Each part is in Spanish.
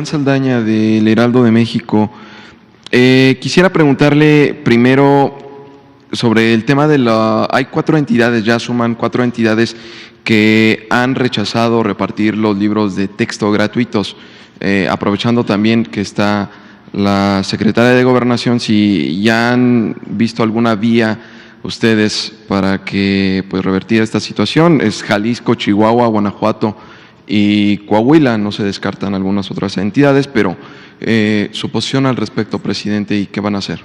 Saldaña del Heraldo de México. Quisiera preguntarle primero sobre el tema de hay 4 entidades, ya suman 4 entidades que han rechazado repartir los libros de texto gratuitos, aprovechando también que está la secretaria de Gobernación, si ya han visto alguna vía ustedes para que pues revertir esta situación. Es Jalisco, Chihuahua, Guanajuato y Coahuila, no se descartan algunas otras entidades, pero su posición al respecto, presidente, y qué van a hacer.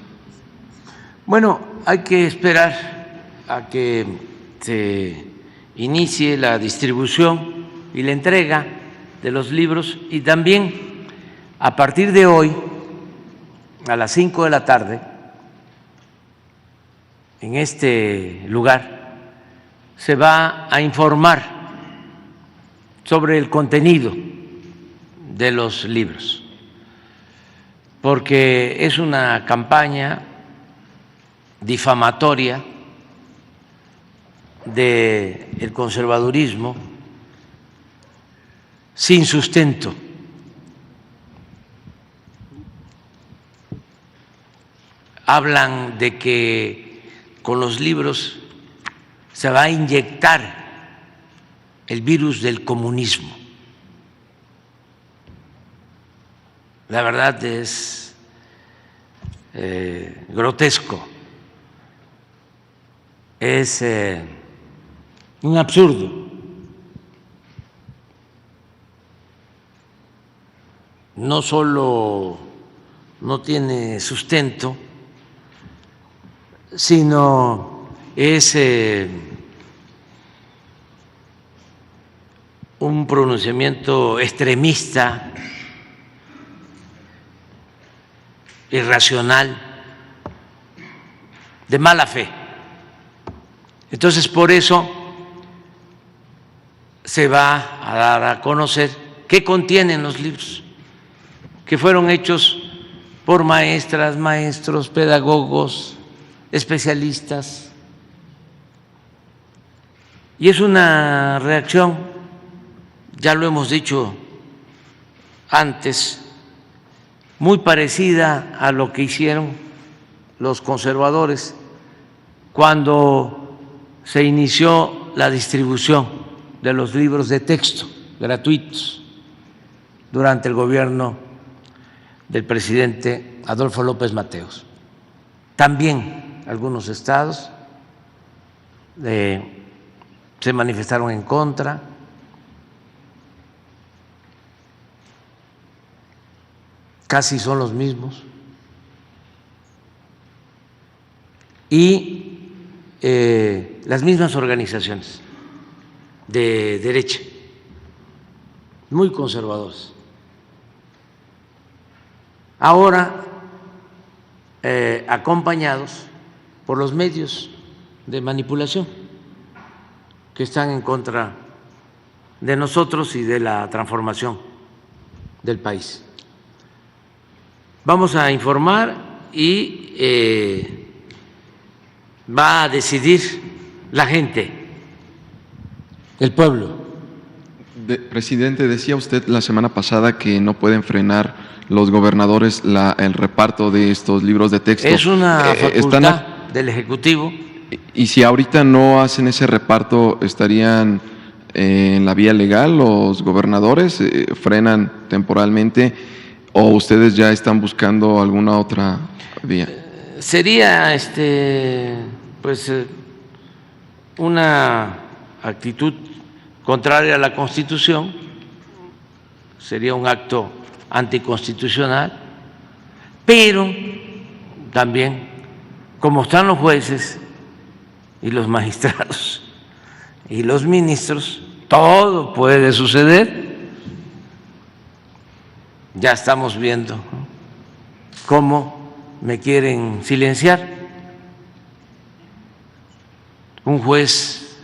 Bueno, hay que esperar a que se inicie la distribución y la entrega de los libros, y también a partir de hoy, a las 5 de la tarde, en este lugar, se va a informar sobre el contenido de los libros, porque es una campaña difamatoria del conservadurismo sin sustento. Hablan de que con los libros se va a inyectar el virus del comunismo. La verdad es grotesco, es un absurdo. No solo no tiene sustento, sino es un pronunciamiento extremista, irracional, de mala fe. Entonces, por eso se va a dar a conocer qué contienen los libros, que fueron hechos por maestras, maestros, pedagogos, especialistas. Y es una reacción, ya lo hemos dicho antes, muy parecida a lo que hicieron los conservadores cuando se inició la distribución de los libros de texto gratuitos durante el gobierno del presidente Adolfo López Mateos. También algunos estados se manifestaron en contra. Casi son los mismos. Y las mismas organizaciones de derecha, muy conservadores. Ahora, acompañados por los medios de manipulación que están en contra de nosotros y de la transformación del país. Vamos a informar y va a decidir la gente, el pueblo. Presidente, decía usted la semana pasada que no pueden frenar los gobernadores el reparto de estos libros de texto. Es una facultad del Ejecutivo. Y si ahorita no hacen ese reparto, ¿estarían en la vía legal los gobernadores? ¿Frenan temporalmente o ustedes ya están buscando alguna otra vía? Sería pues una actitud contraria a la Constitución, sería un acto anticonstitucional, pero también, como están los jueces y los magistrados y los ministros, todo puede suceder. Ya estamos viendo cómo me quieren silenciar. Un juez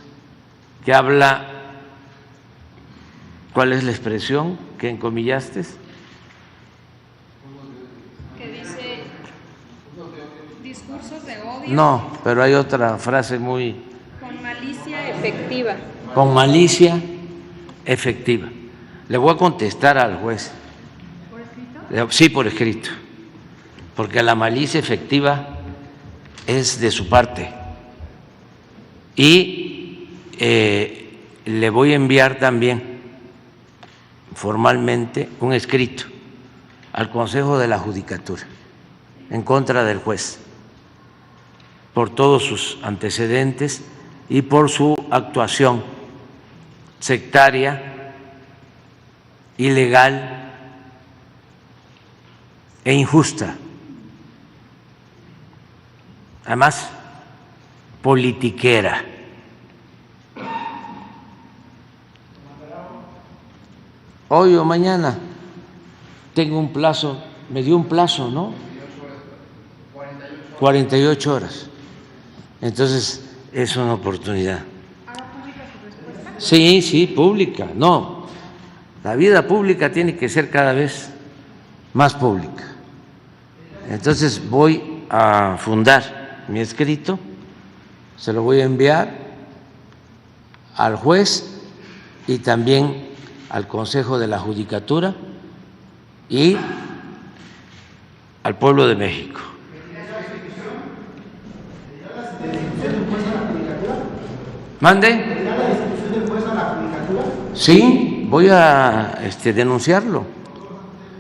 que habla, ¿cuál es la expresión que encomillaste? Que dice discursos de odio. No, pero hay otra frase muy... Con malicia efectiva. Con malicia efectiva. Le voy a contestar al juez. escrito? Sí, por escrito, porque la malicia efectiva es de su parte. Y le voy a enviar también formalmente un escrito al Consejo de la Judicatura en contra del juez por todos sus antecedentes y por su actuación sectaria, ilegal e injusta. Además, politiquera. Hoy o mañana tengo un plazo, me dio un plazo, ¿no? 48 horas. Entonces, es una oportunidad. ¿Hará pública su respuesta? Sí, sí, pública. No, la vida pública tiene que ser cada vez más pública. Entonces, voy a fundar mi escrito, se lo voy a enviar al juez y también al Consejo de la Judicatura y al pueblo de México. ¿Mande? Sí, voy a denunciarlo.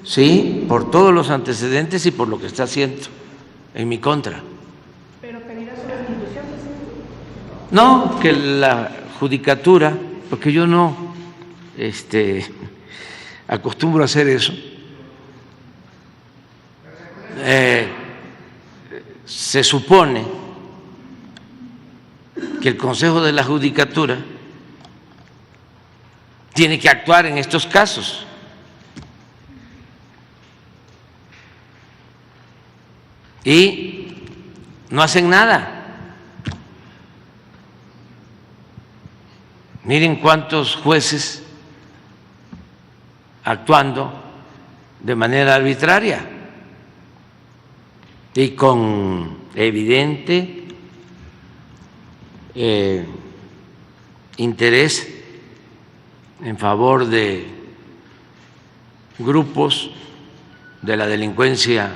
Sí, por todos los antecedentes y por lo que está haciendo en mi contra. ¿Pero pedirá su destitución? No, que la judicatura, porque yo no acostumbro a hacer eso, se supone que el Consejo de la Judicatura tiene que actuar en estos casos. Y no hacen nada. Miren cuántos jueces actuando de manera arbitraria y con evidente interés en favor de grupos de la delincuencia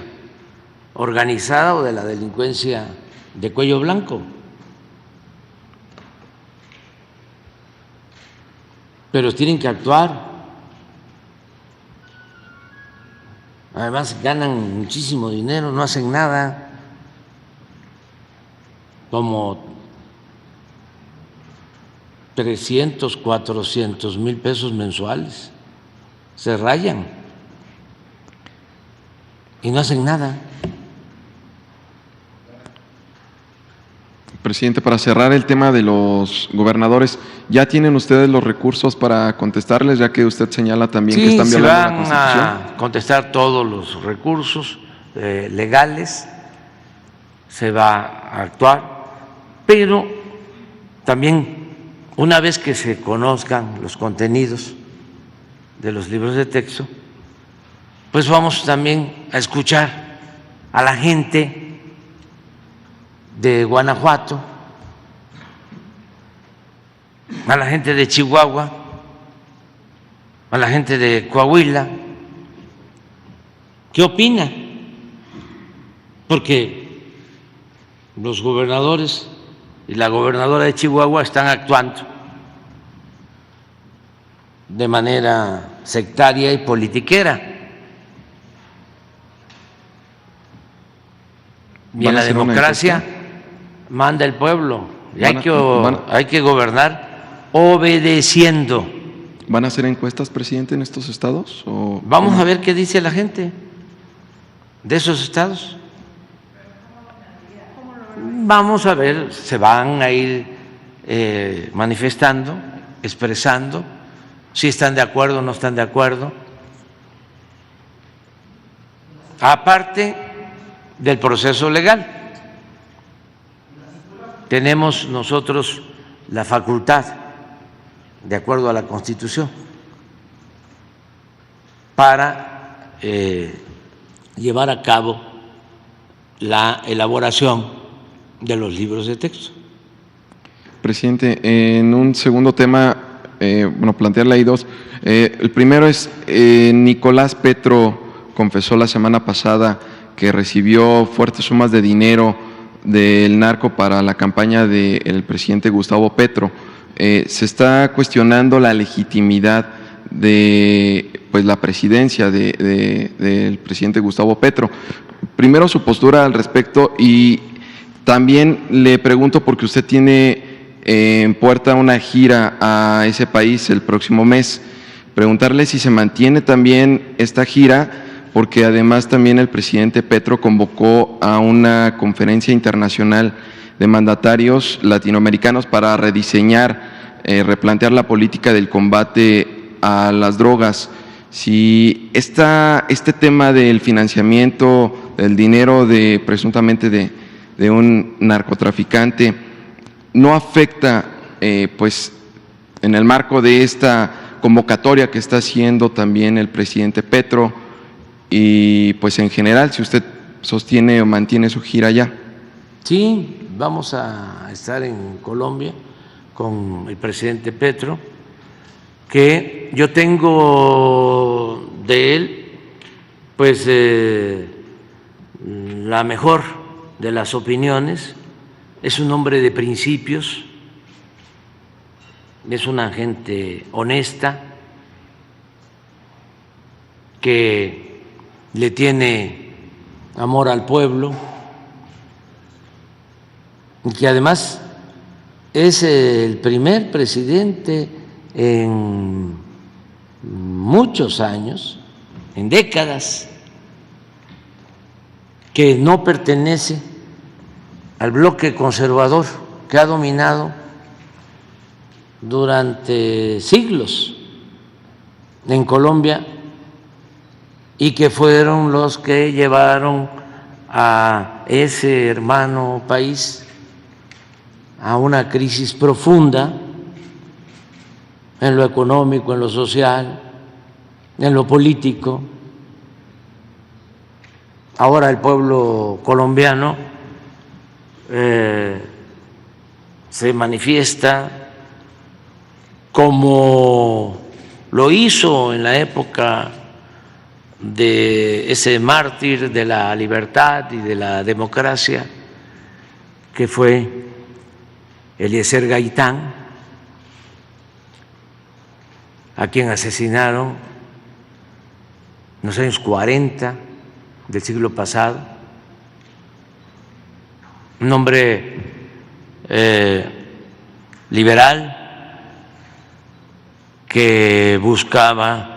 organizada o de la delincuencia de cuello blanco. Pero tienen que actuar. Además ganan muchísimo dinero, no hacen nada, como 300, 400 mil pesos mensuales, se rayan y no hacen nada. Presidente, para cerrar el tema de los gobernadores, ¿ya tienen ustedes los recursos para contestarles, ya que usted señala también que están violando la Constitución? Sí, se van a contestar todos los recursos legales, se va a actuar, pero también una vez que se conozcan los contenidos de los libros de texto, pues vamos también a escuchar a la gente de Guanajuato, a la gente de Chihuahua, a la gente de Coahuila. ¿Qué opina? Porque los gobernadores y la gobernadora de Chihuahua están actuando de manera sectaria y politiquera. Y en la democracia manda el pueblo y hay que gobernar obedeciendo. ¿Van a hacer encuestas, presidente, en estos estados? Vamos a ver qué dice la gente de esos estados. Vamos a ver, se van a ir manifestando, expresando si están de acuerdo o no están de acuerdo. Aparte del proceso legal, tenemos nosotros la facultad, de acuerdo a la Constitución, para llevar a cabo la elaboración de los libros de texto. Presidente, en un segundo tema, plantearle ahí dos. El primero es Nicolás Petro confesó la semana pasada que recibió fuertes sumas de dinero del narco para la campaña del presidente Gustavo Petro. Se está cuestionando la legitimidad de pues la presidencia del presidente Gustavo Petro. Primero su postura al respecto, y también le pregunto porque usted tiene en puerta una gira a ese país el próximo mes. Preguntarle si se mantiene también esta gira, porque además también el presidente Petro convocó a una conferencia internacional de mandatarios latinoamericanos para rediseñar, replantear la política del combate a las drogas. Si este tema del financiamiento, del dinero presuntamente de un narcotraficante, no afecta, pues, en el marco de esta convocatoria que está haciendo también el presidente Petro, y pues en general, si usted sostiene o mantiene su gira allá. Sí, vamos a estar en Colombia con el presidente Petro, que yo tengo de él pues la mejor de las opiniones. Es un hombre de principios, es una gente honesta que le tiene amor al pueblo y que además es el primer presidente en muchos años, en décadas, que no pertenece al bloque conservador que ha dominado durante siglos en Colombia y que fueron los que llevaron a ese hermano país a una crisis profunda en lo económico, en lo social, en lo político. Ahora el pueblo colombiano se manifiesta como lo hizo en la época de ese mártir de la libertad y de la democracia que fue Eliezer Gaitán, a quien asesinaron en los años 40 del siglo pasado, un hombre liberal que buscaba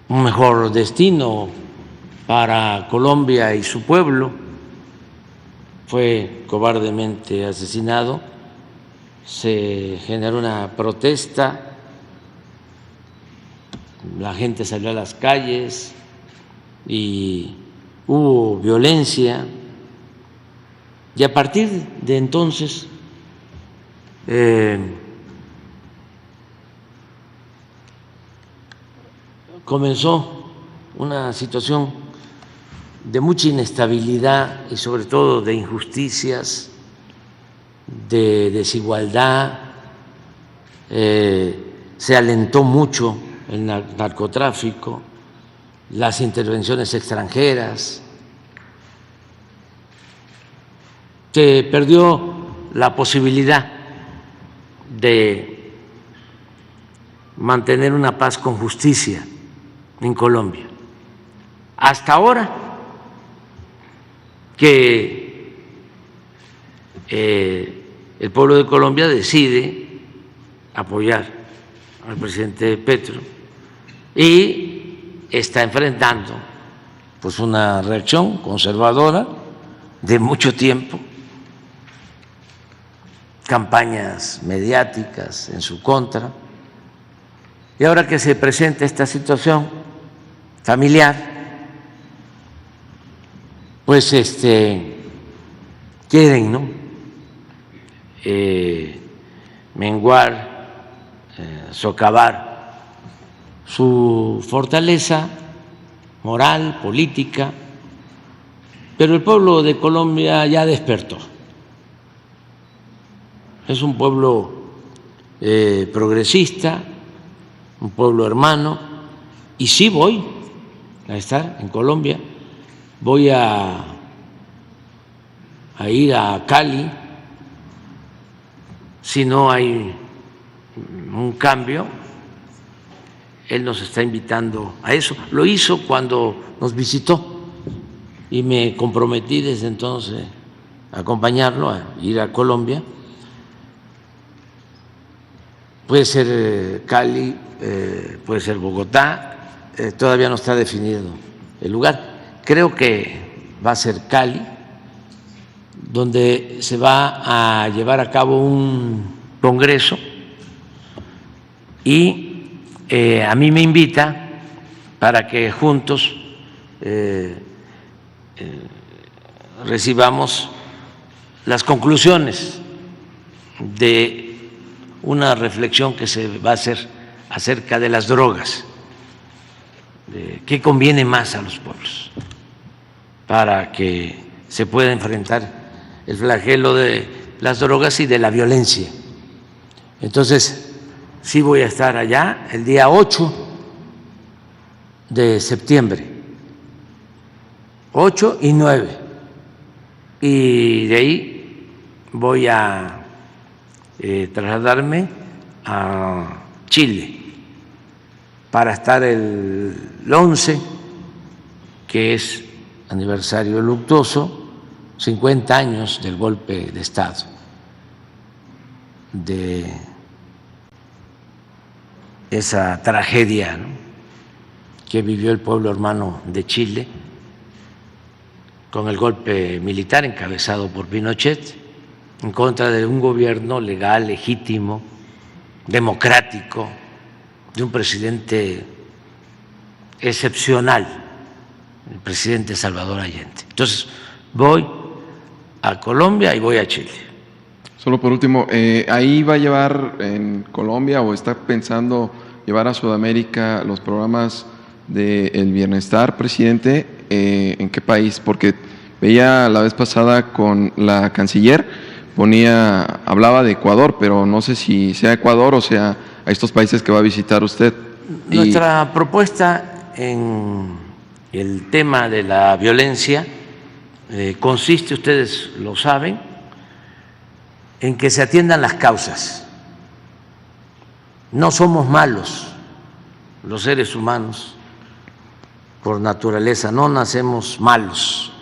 un mejor destino para Colombia y su pueblo. Fue cobardemente asesinado, se generó una protesta, la gente salió a las calles y hubo violencia, y a partir de entonces comenzó una situación de mucha inestabilidad y sobre todo de injusticias, de desigualdad. Se alentó mucho el narcotráfico, las intervenciones extranjeras, se perdió la posibilidad de mantener una paz con justicia en Colombia. Hasta ahora que el pueblo de Colombia decide apoyar al presidente Petro y está enfrentando pues una reacción conservadora de mucho tiempo, campañas mediáticas en su contra, y ahora que se presenta esta situación familiar, pues quieren, ¿no?, menguar, socavar su fortaleza moral, política, pero el pueblo de Colombia ya despertó. Es un pueblo progresista, un pueblo hermano, y sí voy a estar en Colombia. Voy a ir a Cali si no hay un cambio. Él nos está invitando a eso. Lo hizo cuando nos visitó y me comprometí desde entonces a acompañarlo, a ir a Colombia. Puede ser Cali, puede ser Bogotá, todavía no está definido el lugar. Creo que va a ser Cali, donde se va a llevar a cabo un congreso y a mí me invita para que juntos recibamos las conclusiones de una reflexión que se va a hacer acerca de las drogas, de qué conviene más a los pueblos para que se pueda enfrentar el flagelo de las drogas y de la violencia. Entonces, sí voy a estar allá el día 8 de septiembre, 8 y 9, y de ahí voy a trasladarme a Chile para estar el 11, que es aniversario luctuoso, 50 años del golpe de Estado, de esa tragedia, ¿no?, que vivió el pueblo hermano de Chile con el golpe militar encabezado por Pinochet en contra de un gobierno legal, legítimo, democrático, de un presidente excepcional, el presidente Salvador Allende. Entonces, voy a Colombia y voy a Chile. Solo por último, ¿ahí va a llevar en Colombia o está pensando llevar a Sudamérica los programas del bienestar, presidente? ¿En qué país? Porque veía la vez pasada con la canciller, hablaba de Ecuador, pero no sé si sea Ecuador o sea a estos países que va a visitar usted. Nuestra propuesta en el tema de la violencia consiste, ustedes lo saben, en que se atiendan las causas. No somos malos los seres humanos por naturaleza, no nacemos malos.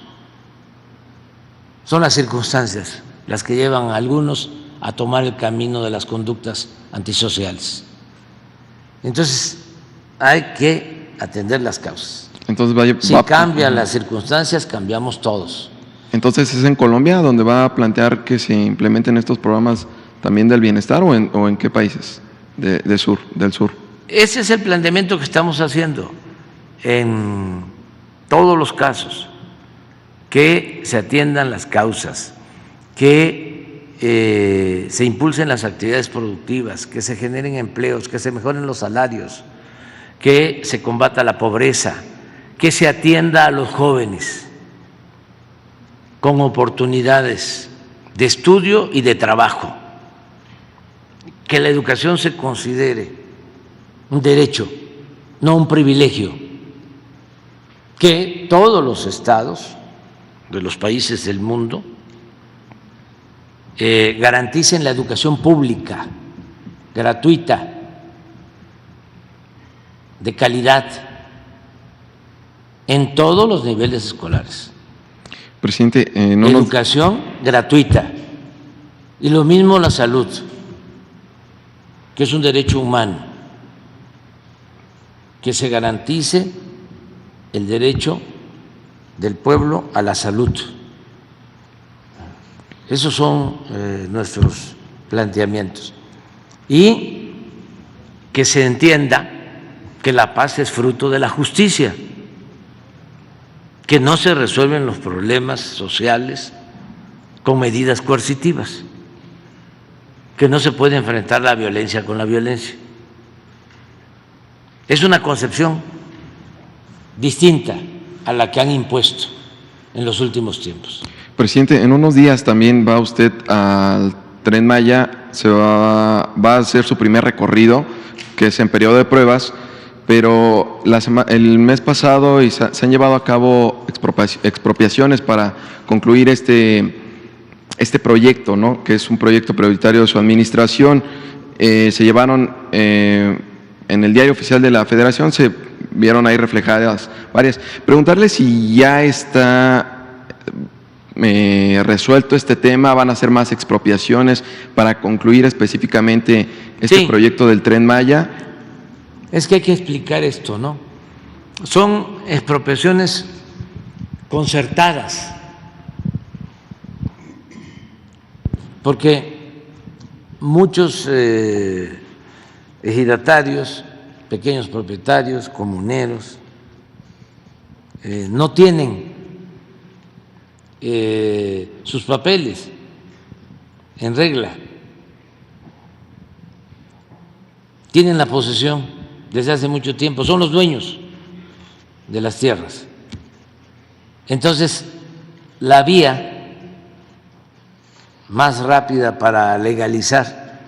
Son las circunstancias las que llevan a algunos a tomar el camino de las conductas antisociales. Entonces, hay que atender las causas. Entonces si cambian las circunstancias, cambiamos todos. Entonces, ¿es en Colombia donde va a plantear que se implementen estos programas también del bienestar o en qué países del sur? Ese es el planteamiento que estamos haciendo en todos los casos, que se atiendan las causas, que se impulsen las actividades productivas, que se generen empleos, que se mejoren los salarios, que se combata la pobreza, que se atienda a los jóvenes con oportunidades de estudio y de trabajo, que la educación se considere un derecho, no un privilegio, que todos los estados de los países del mundo garanticen la educación pública, gratuita, de calidad, en todos los niveles escolares. Presidente, educación gratuita. Y lo mismo la salud, que es un derecho humano, que se garantice el derecho del pueblo a la salud. Esos son nuestros planteamientos. Y que se entienda que la paz es fruto de la justicia, que no se resuelven los problemas sociales con medidas coercitivas, que no se puede enfrentar la violencia con la violencia. Es una concepción distinta a la que han impuesto en los últimos tiempos. Presidente, en unos días también va usted al Tren Maya, va a hacer su primer recorrido, que es en periodo de pruebas, pero el mes pasado se han llevado a cabo expropiaciones para concluir este proyecto, ¿no? Que es un proyecto prioritario de su administración. Se llevaron en el Diario Oficial de la Federación, se vieron ahí reflejadas varias. Preguntarle si ya está resuelto este tema, van a hacer más expropiaciones para concluir específicamente este proyecto del Tren Maya. Es que hay que explicar esto, ¿no? Son expropiaciones concertadas, porque muchos ejidatarios, pequeños propietarios, comuneros, no tienen sus papeles en regla, tienen la posesión desde hace mucho tiempo, son los dueños de las tierras. Entonces, la vía más rápida para legalizar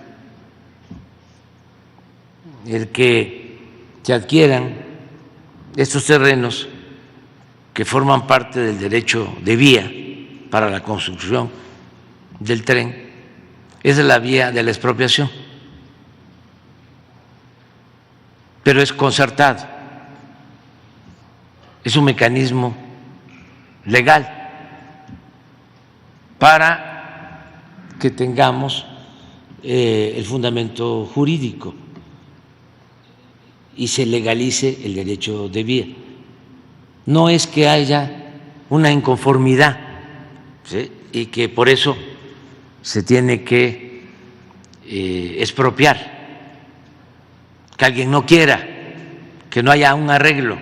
el que se adquieran estos terrenos que forman parte del derecho de vía para la construcción del tren es la vía de la expropiación, pero es concertado, es un mecanismo legal para que tengamos el fundamento jurídico y se legalice el derecho de vía. No es que haya una inconformidad, ¿sí?, y que por eso se tiene que expropiar, que alguien no quiera, que no haya un arreglo.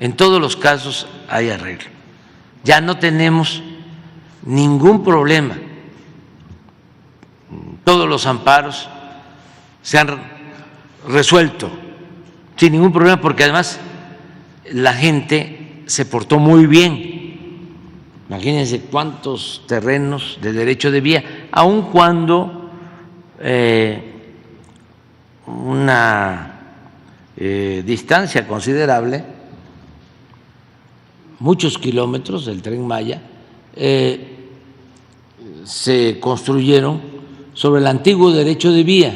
En todos los casos hay arreglo. Ya no tenemos ningún problema. Todos los amparos se han resuelto sin ningún problema, porque además la gente se portó muy bien. Imagínense cuántos terrenos de derecho de vía, aun cuando una distancia considerable, muchos kilómetros del Tren Maya, se construyeron sobre el antiguo derecho de vía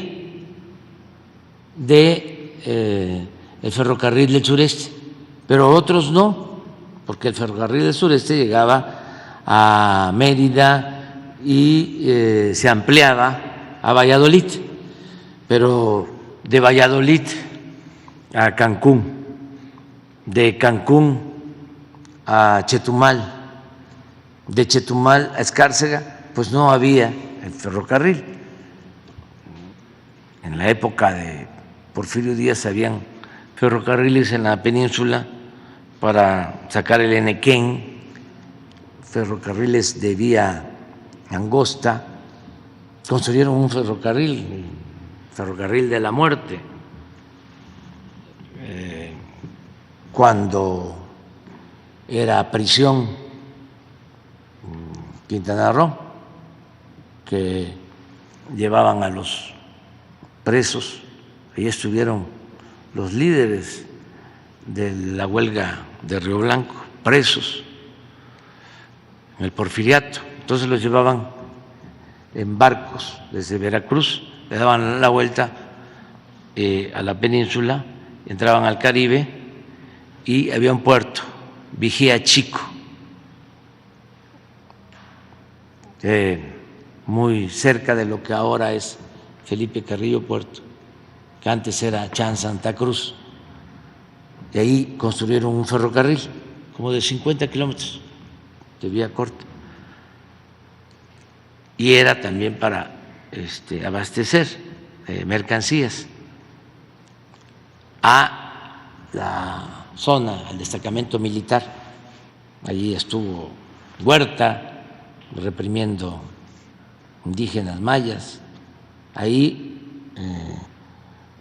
de el ferrocarril del sureste, pero otros no, porque el ferrocarril del sureste llegaba a Mérida y se ampliaba a Valladolid, pero de Valladolid a Cancún, de Cancún a Chetumal, de Chetumal a Escárcega, pues no había el ferrocarril. En la época de Porfirio Díaz habían ferrocarriles en la península para sacar el Enequén, ferrocarriles de vía angosta. Construyeron un ferrocarril, el ferrocarril de la muerte, cuando era prisión Quintana Roo, que llevaban a los presos. Ahí estuvieron los líderes de la huelga de Río Blanco, presos en el Porfiriato. Entonces los llevaban en barcos desde Veracruz, le daban la vuelta a la península, entraban al Caribe y había un puerto, Vigía Chico, muy cerca de lo que ahora es Felipe Carrillo Puerto, que antes era Chan Santa Cruz. Y ahí construyeron un ferrocarril como de 50 kilómetros de vía corta, y era también para abastecer mercancías a la zona, al destacamento militar. Allí estuvo Huerta reprimiendo indígenas mayas. Ahí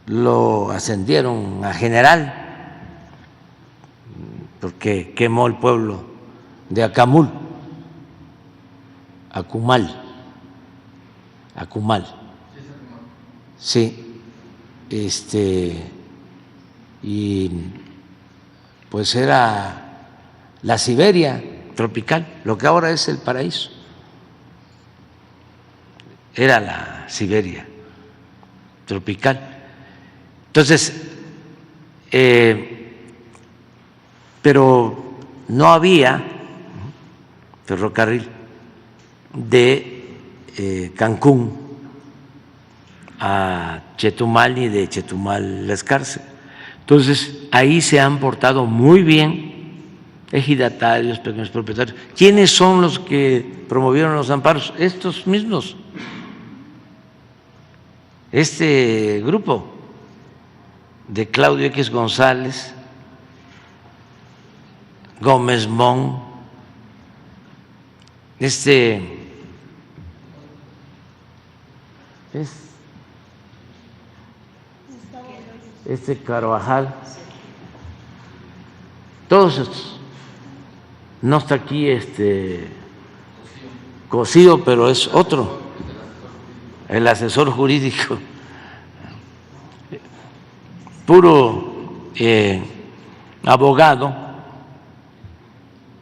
lo ascendieron a general porque quemó el pueblo de Acumal, sí, y pues era la Siberia tropical, lo que ahora es el paraíso. Era la Siberia tropical. Entonces, pero no había ferrocarril de Cancún a Chetumal y de Chetumal a Escárcega. Entonces, ahí se han portado muy bien ejidatarios, pequeños propietarios. ¿Quiénes son los que promovieron los amparos? Estos mismos. Este grupo de Claudio X González, Gómez Mon, este Carvajal, todos estos. No está aquí Cosío, pero es otro, el asesor jurídico, puro abogado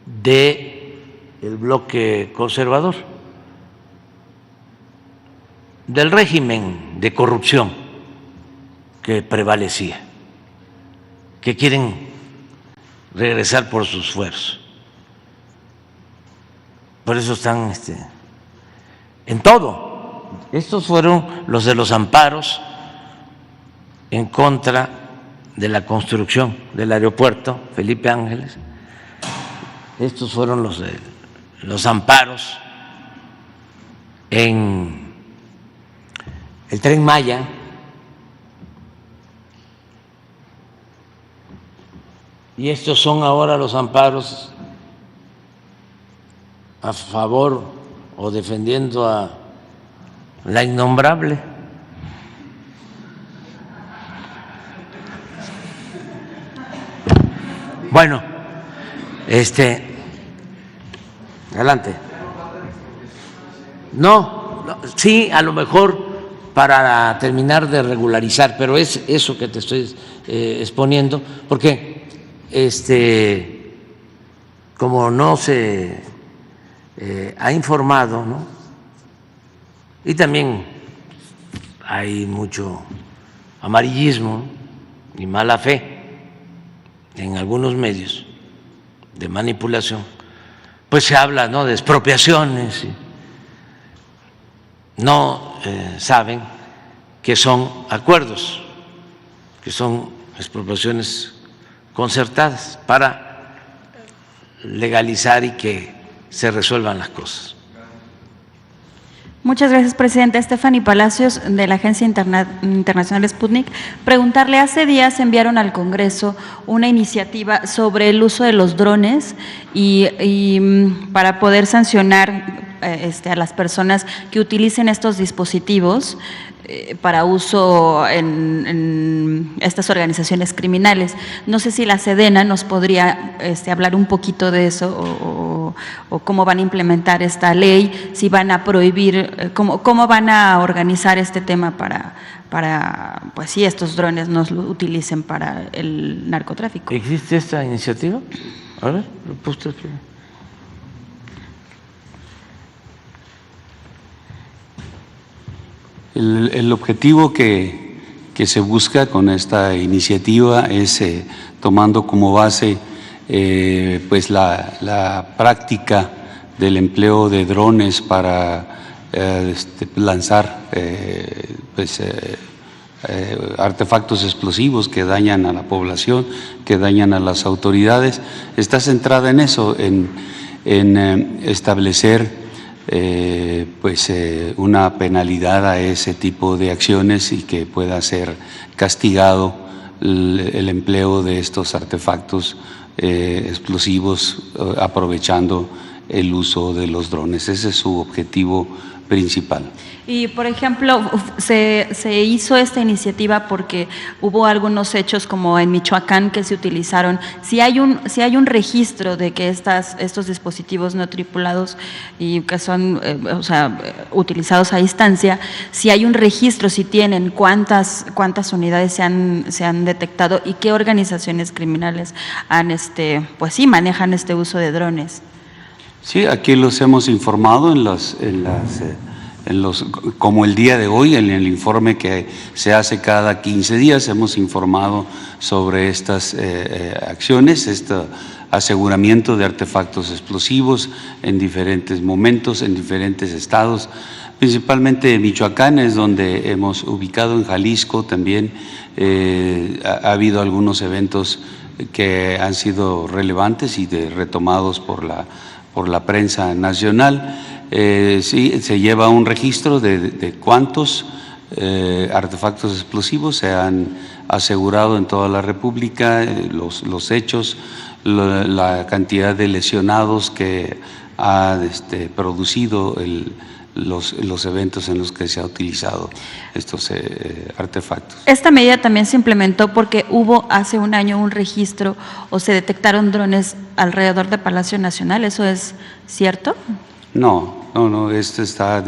del bloque conservador, del régimen de corrupción que prevalecía, que quieren regresar por sus esfuerzos. Por eso están en todo. Estos fueron los de los amparos en contra de la construcción del aeropuerto Felipe Ángeles. Estos fueron los de los amparos en el Tren Maya. Y estos son ahora los amparos a favor o defendiendo a la innombrable. Bueno, adelante. No, sí, a lo mejor para terminar de regularizar, pero es eso que te estoy exponiendo, porque como no se ha informado, ¿no? Y también hay mucho amarillismo y mala fe en algunos medios de manipulación, pues se habla, ¿no?, de expropiaciones. No saben que son acuerdos, que son expropiaciones concertadas para legalizar y que se resuelvan las cosas. Muchas gracias, presidente. Stephanie Palacios, de la Agencia Internacional Sputnik. Preguntarle, hace días enviaron al Congreso una iniciativa sobre el uso de los drones y para poder sancionar a las personas que utilicen estos dispositivos para uso en estas organizaciones criminales. No sé si la Sedena nos podría hablar un poquito de eso o cómo van a implementar esta ley, si van a prohibir, cómo van a organizar este tema para pues sí, estos drones no lo utilicen para el narcotráfico. ¿Existe esta iniciativa? A ver, usted. El objetivo que se busca con esta iniciativa es tomando como base pues la práctica del empleo de drones para lanzar artefactos explosivos que dañan a la población, que dañan a las autoridades. Está centrada en eso, en establecer una penalidad a ese tipo de acciones y que pueda ser castigado el empleo de estos artefactos explosivos aprovechando el uso de los drones. Ese es su objetivo principal. Y, por ejemplo, se hizo esta iniciativa porque hubo algunos hechos como en Michoacán que se utilizaron. Si hay un registro de que estos dispositivos no tripulados y que son utilizados a distancia, si hay un registro, si tienen cuántas unidades se han detectado y qué organizaciones criminales manejan este uso de drones. Sí, aquí los hemos informado como el día de hoy, en el informe que se hace cada 15 días, hemos informado sobre estas acciones, este aseguramiento de artefactos explosivos en diferentes momentos, en diferentes estados, principalmente Michoacán es donde hemos ubicado, en Jalisco también ha habido algunos eventos que han sido relevantes y retomados por la prensa nacional. Sí, se lleva un registro de cuántos artefactos explosivos se han asegurado en toda la República, los hechos, la cantidad de lesionados que ha producido los eventos en los que se ha utilizado estos artefactos. Esta medida también se implementó porque hubo hace un año un registro o se detectaron drones alrededor de Palacio Nacional, ¿eso es cierto? No, esto está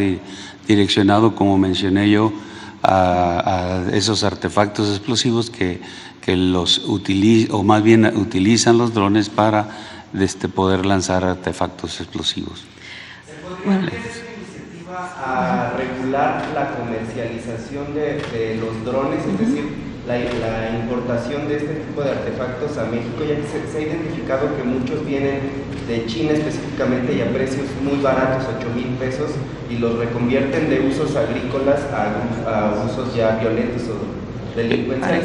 direccionado, como mencioné yo, a esos artefactos explosivos que utilizan los drones para poder lanzar artefactos explosivos. Bueno. A regular la comercialización de los drones, es decir, la importación de este tipo de artefactos a México, ya que se ha identificado que muchos vienen de China específicamente y a precios muy baratos, 8,000 pesos, y los reconvierten de usos agrícolas a usos ya violentos o delincuencia. ¿Hay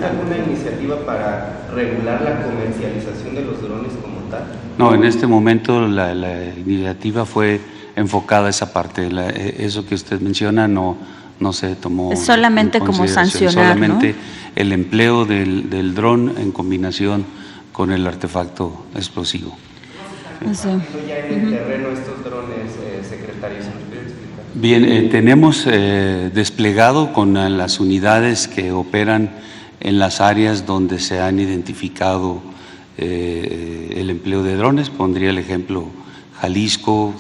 alguna iniciativa para regular la comercialización de los drones como tal? No, en este momento la iniciativa fue enfocada a esa parte. Eso que usted menciona no se tomó. Es solamente como sancionar, solamente, ¿no? El empleo del dron en combinación con el artefacto explosivo. ¿Están ya en el terreno estos drones, secretario? ¿Se nos puede explicar? Bien, tenemos desplegado con las unidades que operan en las áreas donde se han identificado el empleo de drones. Pondría el ejemplo Jalisco,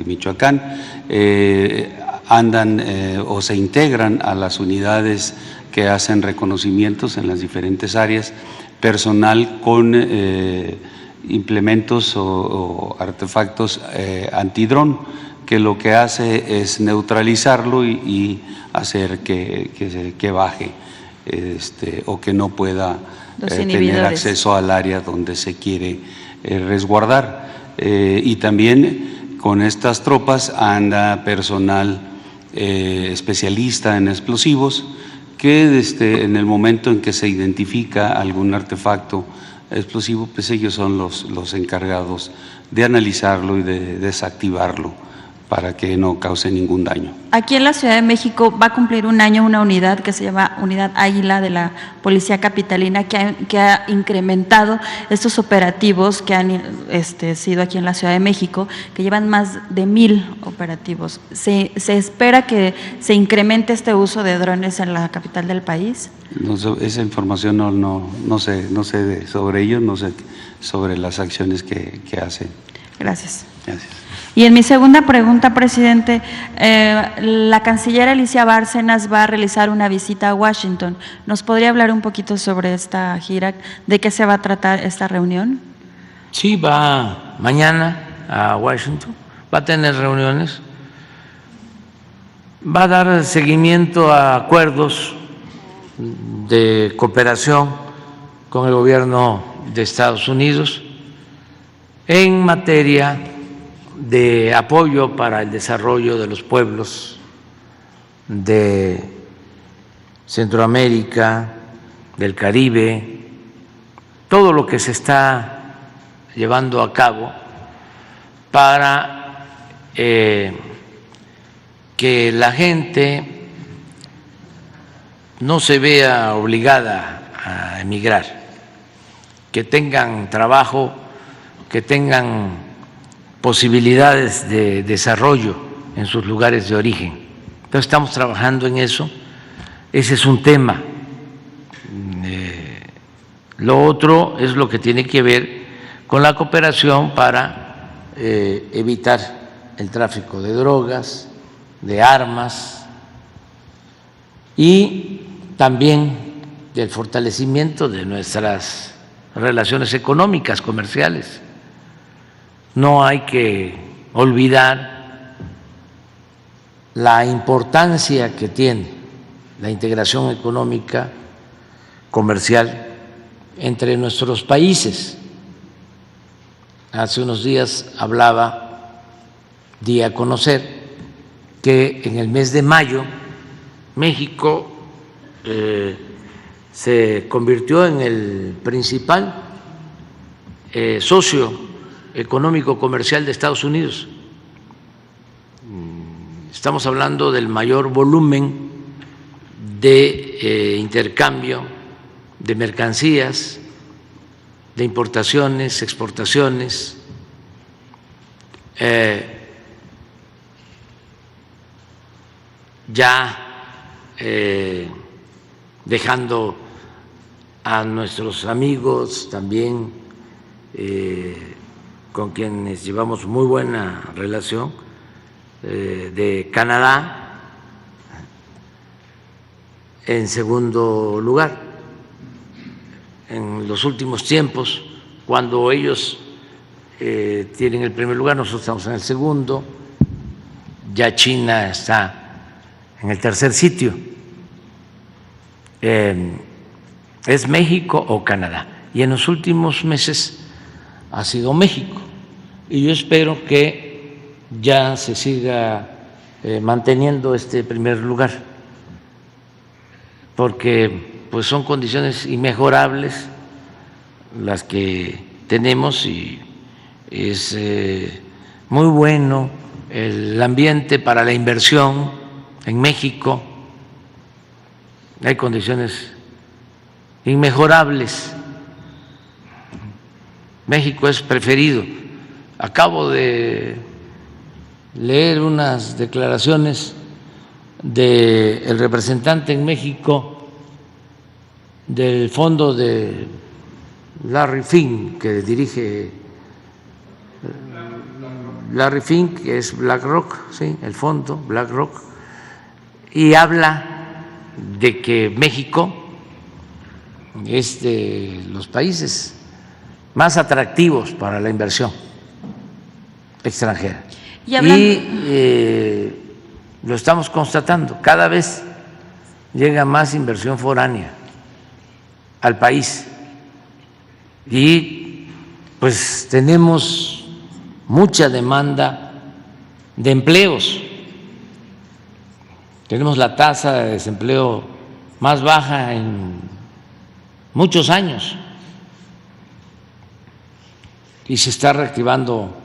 Michoacán, andan o se integran a las unidades que hacen reconocimientos en las diferentes áreas, personal con implementos o artefactos antidrón, que lo que hace es neutralizarlo y hacer que baje o que no pueda tener acceso al área donde se quiere resguardar. Y también con estas tropas anda personal especialista en explosivos que en el momento en que se identifica algún artefacto explosivo, pues ellos son los encargados de analizarlo y de desactivarlo para que no cause ningún daño. Aquí en la Ciudad de México va a cumplir un año una unidad que se llama Unidad Águila de la Policía Capitalina que ha incrementado estos operativos que han sido aquí en la Ciudad de México, que llevan más de 1,000 operativos. ¿Se espera que se incremente este uso de drones en la capital del país? No, esa información no sé sobre ello, no sé sobre las acciones que hacen. Gracias. Gracias. Y en mi segunda pregunta, presidente, la canciller Alicia Bárcenas va a realizar una visita a Washington. ¿Nos podría hablar un poquito sobre esta gira? ¿De qué se va a tratar esta reunión? Sí, va mañana a Washington, va a tener reuniones, va a dar seguimiento a acuerdos de cooperación con el gobierno de Estados Unidos en materia de apoyo para el desarrollo de los pueblos de Centroamérica, del Caribe, todo lo que se está llevando a cabo para que la gente no se vea obligada a emigrar, que tengan trabajo, que tengan posibilidades de desarrollo en sus lugares de origen. Entonces estamos trabajando en eso. Ese es un tema. Lo otro es lo que tiene que ver con la cooperación para evitar el tráfico de drogas, de armas y también del fortalecimiento de nuestras relaciones económicas, comerciales. No hay que olvidar la importancia que tiene la integración económica, comercial entre nuestros países. Hace unos días di a conocer que en el mes de mayo México se convirtió en el principal socio económico comercial de Estados Unidos. Estamos hablando del mayor volumen de intercambio de mercancías, de importaciones, exportaciones, ya dejando a nuestros amigos también con quienes llevamos muy buena relación, de Canadá en segundo lugar. En los últimos tiempos, cuando ellos tienen el primer lugar, nosotros estamos en el segundo, ya China está en el tercer sitio. Es México o Canadá. Y en los últimos meses ha sido México. Y yo espero que ya se siga manteniendo este primer lugar, porque pues son condiciones inmejorables las que tenemos y es muy bueno el ambiente para la inversión en México. Hay condiciones inmejorables. México es preferido. Acabo de leer unas declaraciones del representante en México del fondo de Larry Fink, que dirige Larry Fink, que es BlackRock, ¿sí? El fondo BlackRock, y habla de que México es de los países más atractivos para la inversión extranjera. Y lo estamos constatando, cada vez llega más inversión foránea al país y pues tenemos mucha demanda de empleos. Tenemos la tasa de desempleo más baja en muchos años y se está reactivando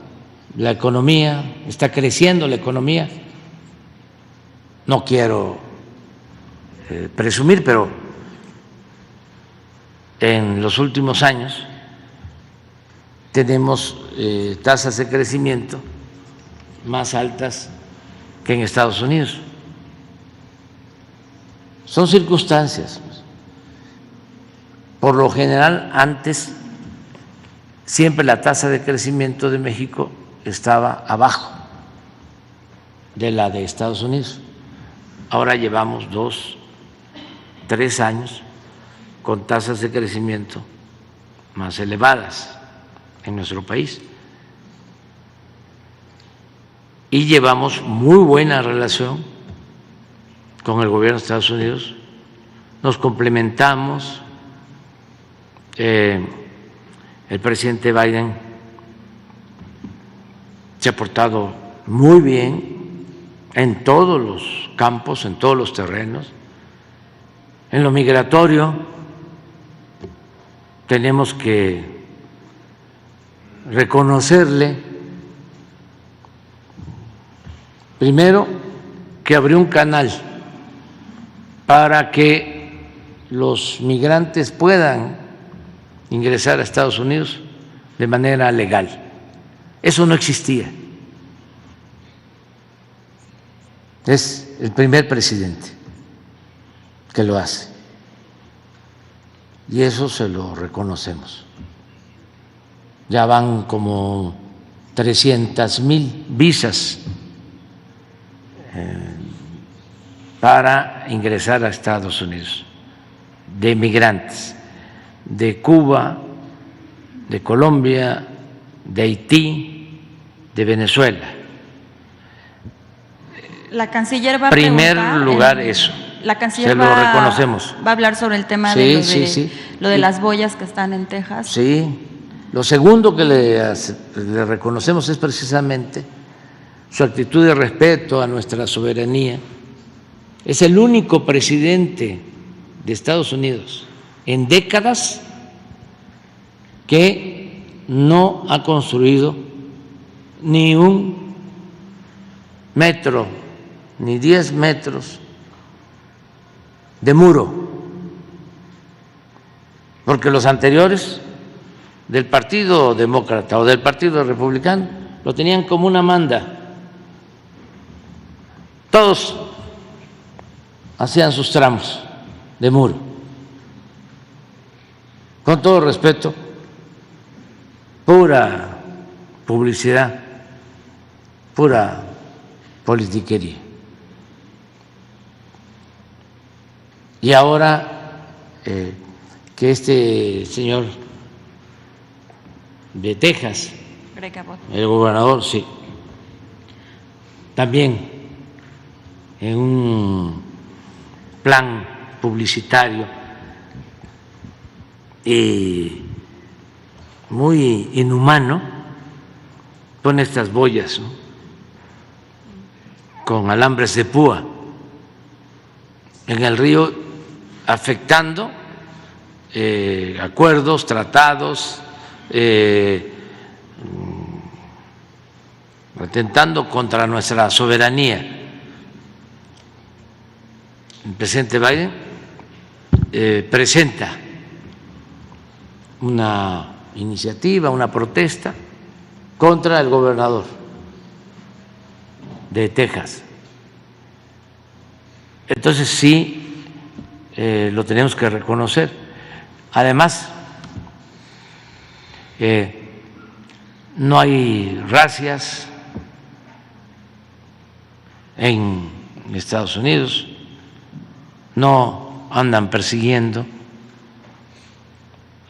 la economía, está creciendo la economía. No quiero presumir, pero en los últimos años tenemos tasas de crecimiento más altas que en Estados Unidos. Son circunstancias. Por lo general, antes siempre la tasa de crecimiento de México estaba abajo de la de Estados Unidos. Ahora llevamos 2, 3 años con tasas de crecimiento más elevadas en nuestro país y llevamos muy buena relación con el gobierno de Estados Unidos, nos complementamos. El presidente Biden se ha portado muy bien en todos los campos, en todos los terrenos. En lo migratorio tenemos que reconocerle, primero, que abrió un canal para que los migrantes puedan ingresar a Estados Unidos de manera legal. Eso no existía. Es el primer presidente que lo hace. Y eso se lo reconocemos. Ya van como 300,000 visas para ingresar a Estados Unidos de migrantes de Cuba, de Colombia, de Haití, de Venezuela. La canciller va a Primer preguntar lugar eso. La canciller se lo reconocemos. Va a hablar sobre el tema Sí, de, lo de, sí. lo de las boyas que están en Texas. Sí. Lo segundo que le reconocemos es precisamente su actitud de respeto a nuestra soberanía. Es el único presidente de Estados Unidos en décadas que no ha construido ni un metro, ni 10 metros de muro, porque los anteriores del Partido Demócrata o del Partido Republicano lo tenían como una manda. Todos hacían sus tramos de muro. Con todo respeto, pura publicidad, pura politiquería. Y ahora que este señor de Texas, Greg Abbott, el gobernador, sí, también en un plan publicitario y muy inhumano, pone estas boyas, ¿no?, con alambres de púa en el río, afectando acuerdos, tratados, atentando contra nuestra soberanía. El presidente Biden presenta una iniciativa, una protesta contra el gobernador de Texas. Entonces sí, lo tenemos que reconocer. Además, no hay racias en Estados Unidos, no andan persiguiendo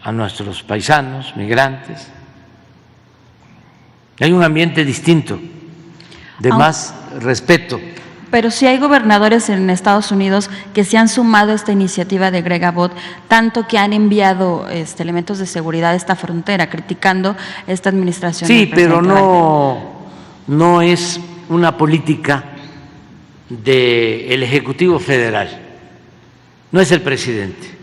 a nuestros paisanos, migrantes. Hay un ambiente distinto, de más respeto. Pero sí hay gobernadores en Estados Unidos que se han sumado a esta iniciativa de Greg Abbott, tanto que han enviado elementos de seguridad a esta frontera, criticando esta administración. Sí, pero no es una política del Ejecutivo Federal, no es el presidente.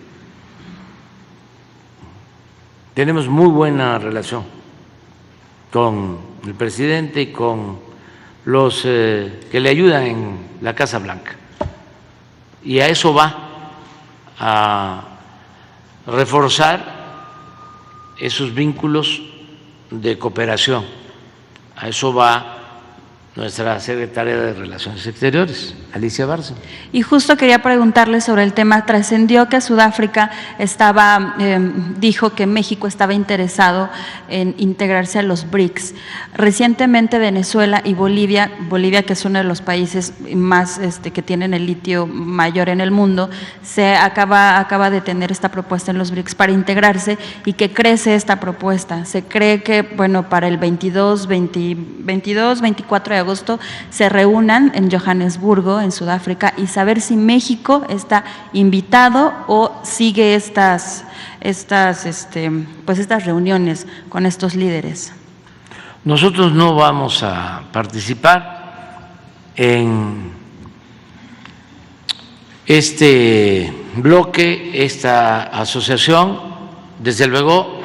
Tenemos muy buena relación con el presidente y con los que le ayudan en la Casa Blanca. Y a eso va, a reforzar esos vínculos de cooperación. A eso va nuestra secretaria de Relaciones Exteriores, Alicia Bárcena. Y justo quería preguntarle sobre el tema. Trascendió que Sudáfrica dijo que México estaba interesado en integrarse a los BRICS. Recientemente Venezuela y Bolivia, que es uno de los países más que tienen el litio mayor en el mundo, se acaba de tener esta propuesta en los BRICS para integrarse, y que crece esta propuesta. Se cree que, bueno, para el 24 de agosto se reúnan en Johannesburgo, en Sudáfrica, y saber si México está invitado o sigue estas reuniones con estos líderes. Nosotros no vamos a participar en este bloque, esta asociación. Desde luego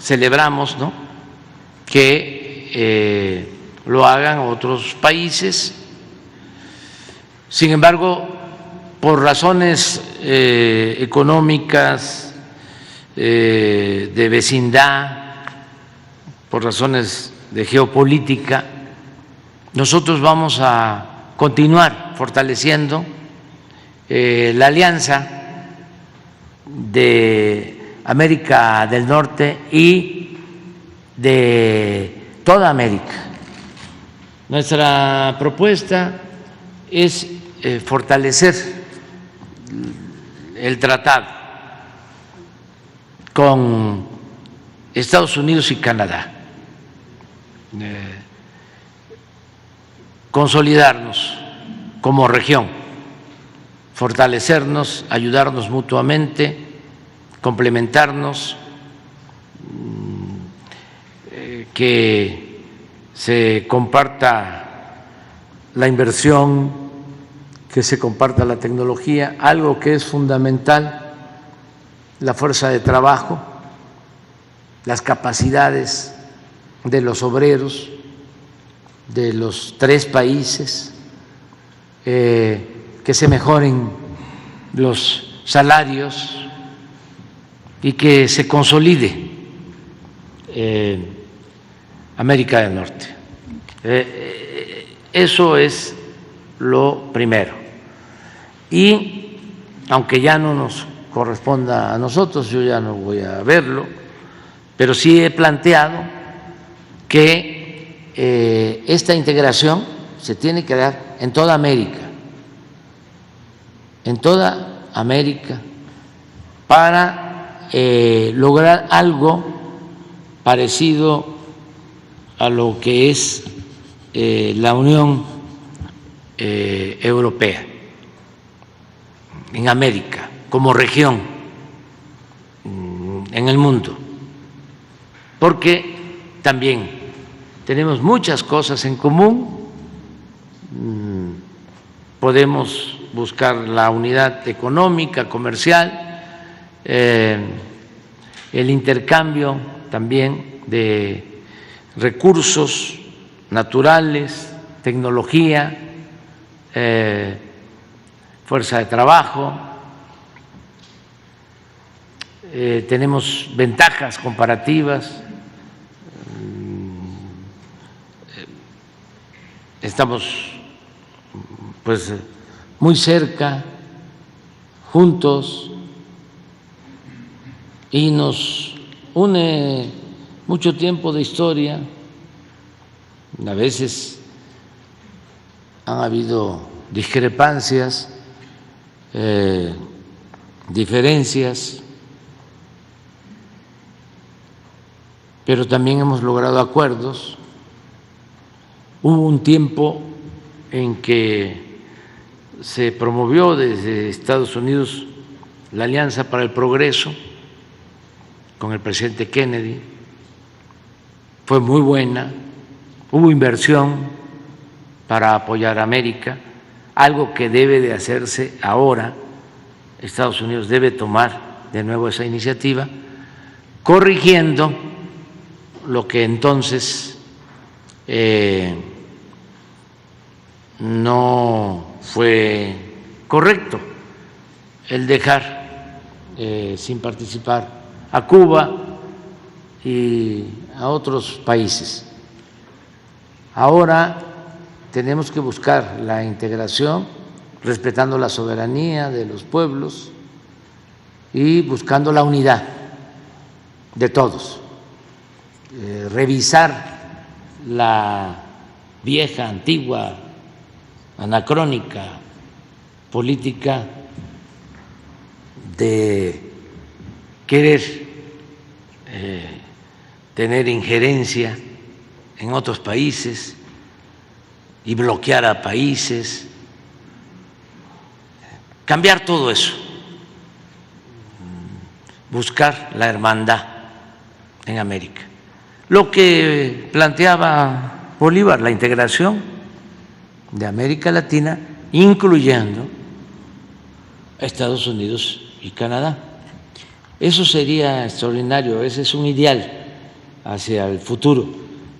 celebramos, ¿no?, que lo hagan otros países. Sin embargo, por razones económicas, de vecindad, por razones de geopolítica, nosotros vamos a continuar fortaleciendo la alianza de América del Norte y de toda América. Nuestra propuesta es fortalecer el tratado con Estados Unidos y Canadá, consolidarnos como región, fortalecernos, ayudarnos mutuamente, complementarnos, que se comparta la inversión, que se comparta la tecnología, algo que es fundamental, la fuerza de trabajo, las capacidades de los obreros de los tres países, que se mejoren los salarios y que se consolide América del Norte. Eso es lo primero. Y aunque ya no nos corresponda a nosotros, yo ya no voy a verlo, pero sí he planteado que esta integración se tiene que dar en toda América, para lograr algo parecido a lo que es la Unión Europea en América, como región en el mundo, porque también tenemos muchas cosas en común, podemos buscar la unidad económica, comercial, el intercambio también de recursos naturales, tecnología, fuerza de trabajo, tenemos ventajas comparativas, estamos pues muy cerca, juntos, y nos une mucho tiempo de historia. A veces han habido discrepancias, diferencias, pero también hemos logrado acuerdos. Hubo un tiempo en que se promovió desde Estados Unidos la Alianza para el Progreso con el presidente Kennedy, fue muy buena, hubo inversión para apoyar a América, algo que debe de hacerse ahora. Estados Unidos debe tomar de nuevo esa iniciativa, corrigiendo lo que entonces no fue correcto, el dejar sin participar a Cuba y a otros países. Ahora tenemos que buscar la integración, respetando la soberanía de los pueblos y buscando la unidad de todos, revisar la vieja, antigua, anacrónica política de querer tener injerencia en otros países y bloquear a países, cambiar todo eso, buscar la hermandad en América. Lo que planteaba Bolívar, la integración de América Latina, incluyendo a Estados Unidos y Canadá. Eso sería extraordinario, ese es un ideal hacia el futuro.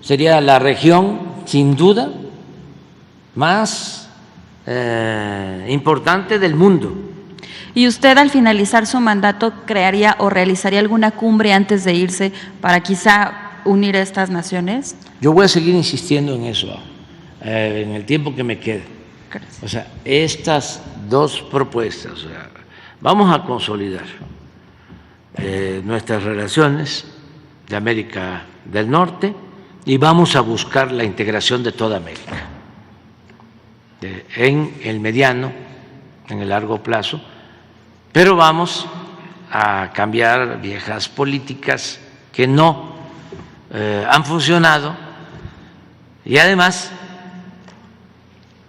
Sería la región, sin duda, más importante del mundo. ¿Y usted, al finalizar su mandato, crearía o realizaría alguna cumbre antes de irse para quizá unir a estas naciones? Yo voy a seguir insistiendo en eso en el tiempo que me quede. O sea, estas dos propuestas, o sea, vamos a consolidar nuestras relaciones de América del Norte y vamos a buscar la integración de toda América en el mediano, en el largo plazo, pero vamos a cambiar viejas políticas que no han funcionado y además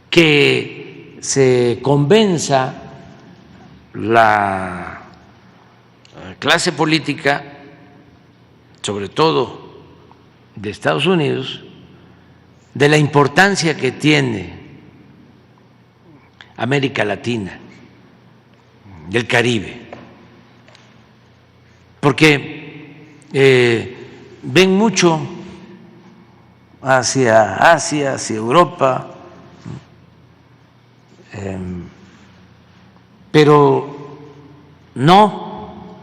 que se convenza la clase política, sobre todo de Estados Unidos, de la importancia que tiene América Latina, del Caribe, porque ven mucho hacia Asia, hacia Europa, pero no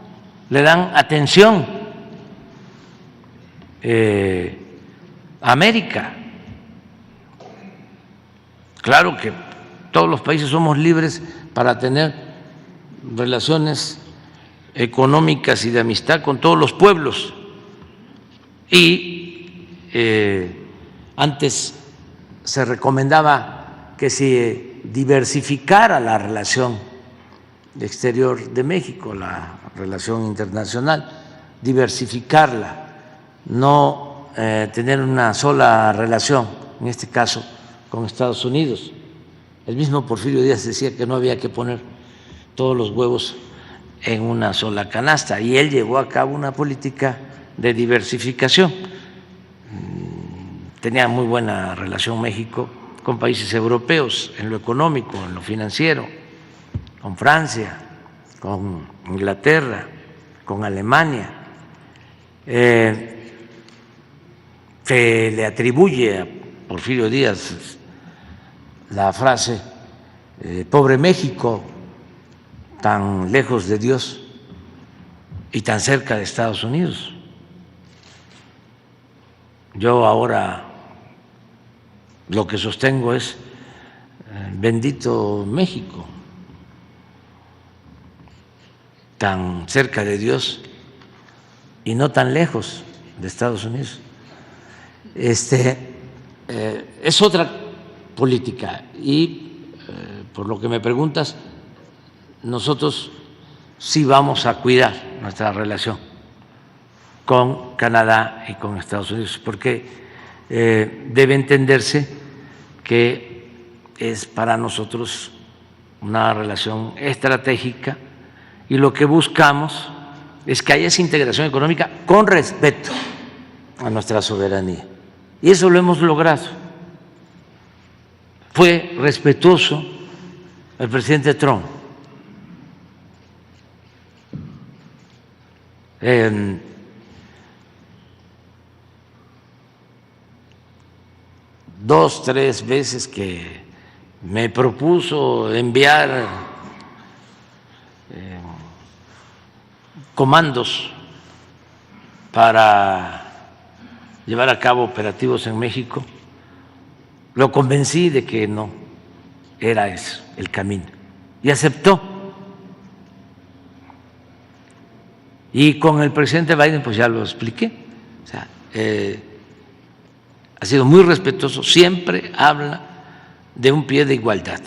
le dan atención a América. Claro que todos los países somos libres para tener relaciones económicas y de amistad con todos los pueblos. Y antes se recomendaba que se diversificara la relación exterior de México, la relación internacional, diversificarla, no tener una sola relación, en este caso con Estados Unidos. El mismo Porfirio Díaz decía que no había que poner todos los huevos en una sola canasta y él llevó a cabo una política de diversificación. Tenía muy buena relación México con países europeos en lo económico, en lo financiero, con Francia, con Inglaterra, con Alemania. Se le atribuye a Porfirio Díaz la frase pobre México, tan lejos de Dios y tan cerca de Estados Unidos. Yo ahora lo que sostengo es bendito México, tan cerca de Dios y no tan lejos de Estados Unidos. Es otra política y por lo que me preguntas, nosotros sí vamos a cuidar nuestra relación con Canadá y con Estados Unidos, porque debe entenderse que es para nosotros una relación estratégica y lo que buscamos es que haya esa integración económica con respeto a nuestra soberanía. Y eso lo hemos logrado. Fue respetuoso el presidente Trump. Dos, tres veces que me propuso enviar comandos para llevar a cabo operativos en México, lo convencí de que no era eso el camino y aceptó. Y con el presidente Biden pues ya lo expliqué, o sea, ha sido muy respetuoso, siempre habla de un pie de igualdad.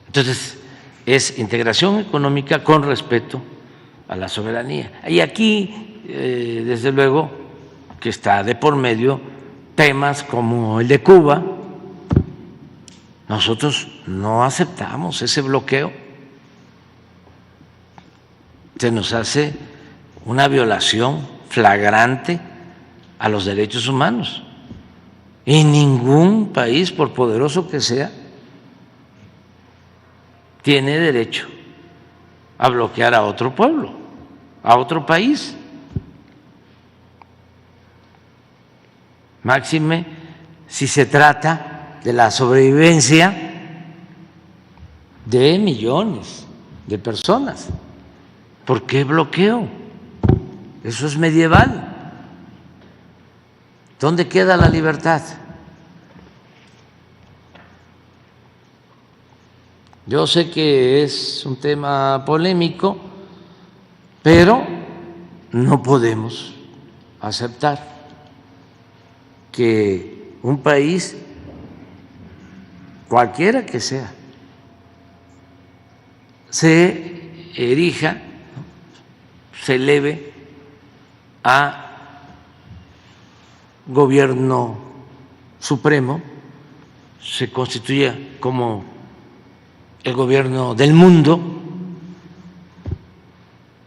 Entonces, es integración económica con respeto a la soberanía. Y aquí, desde luego, que está de por medio temas como el de Cuba. Nosotros no aceptamos ese bloqueo. Se nos hace una violación flagrante a los derechos humanos. Y ningún país, por poderoso que sea, tiene derecho a bloquear a otro pueblo, a otro país. Máxime si se trata de la sobrevivencia de millones de personas. ¿Por qué bloqueo? Eso es medieval. ¿Dónde queda la libertad? Yo sé que es un tema polémico, pero no podemos aceptar que un país, cualquiera que sea, se erija, se eleve a gobierno supremo, se constituya como el gobierno del mundo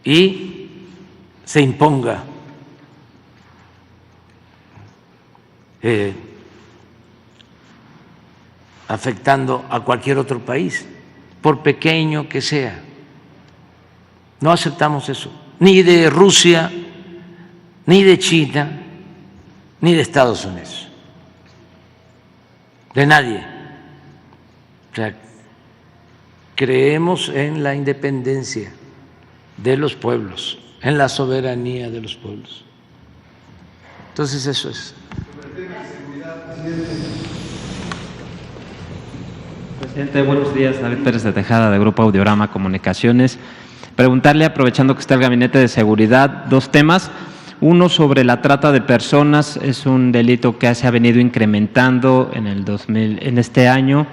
y se imponga afectando a cualquier otro país, por pequeño que sea. No aceptamos eso, ni de Rusia, ni de China, ni de Estados Unidos, de nadie. O sea, creemos en la independencia de los pueblos, en la soberanía de los pueblos. Entonces eso es. Presidente, buenos días. David Pérez de Tejada, de Grupo Audiorama Comunicaciones. Preguntarle, aprovechando que está el Gabinete de Seguridad, dos temas. Uno, sobre la trata de personas. Es un delito que se ha venido incrementando en este año.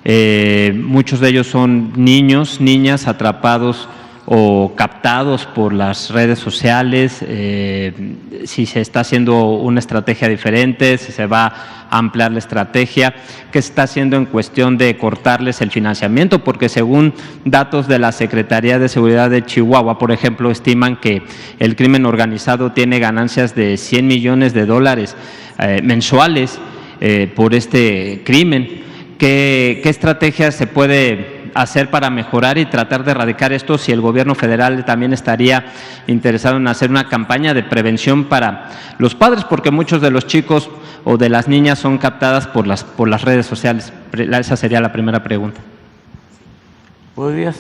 Muchos de ellos son niños, niñas atrapados o captados por las redes sociales, si se está haciendo una estrategia diferente, si se va a ampliar la estrategia, qué se está haciendo en cuestión de cortarles el financiamiento, porque según datos de la Secretaría de Seguridad de Chihuahua, por ejemplo, estiman que el crimen organizado tiene ganancias de $100 millones mensuales por este crimen. ¿Qué estrategias se puede hacer para mejorar y tratar de erradicar esto? Si el gobierno federal también estaría interesado en hacer una campaña de prevención para los padres, porque muchos de los chicos o de las niñas son captadas por las redes sociales. Esa sería la primera pregunta. ¿Podrías?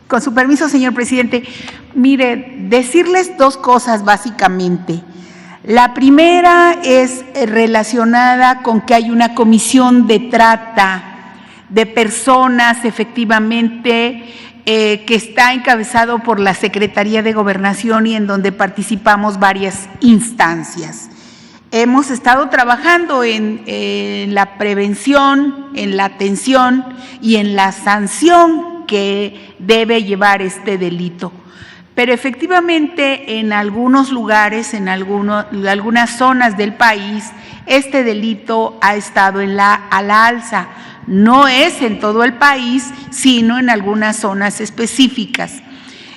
Con su permiso, señor presidente, mire, decirles dos cosas básicamente. La primera es relacionada con que hay una comisión de trata de personas, efectivamente, que está encabezado por la Secretaría de Gobernación y en donde participamos varias instancias. Hemos estado trabajando en la prevención, en la atención y en la sanción que debe llevar este delito. Pero efectivamente en algunos lugares, en algunas zonas del país, este delito ha estado a la alza. No es en todo el país, sino en algunas zonas específicas.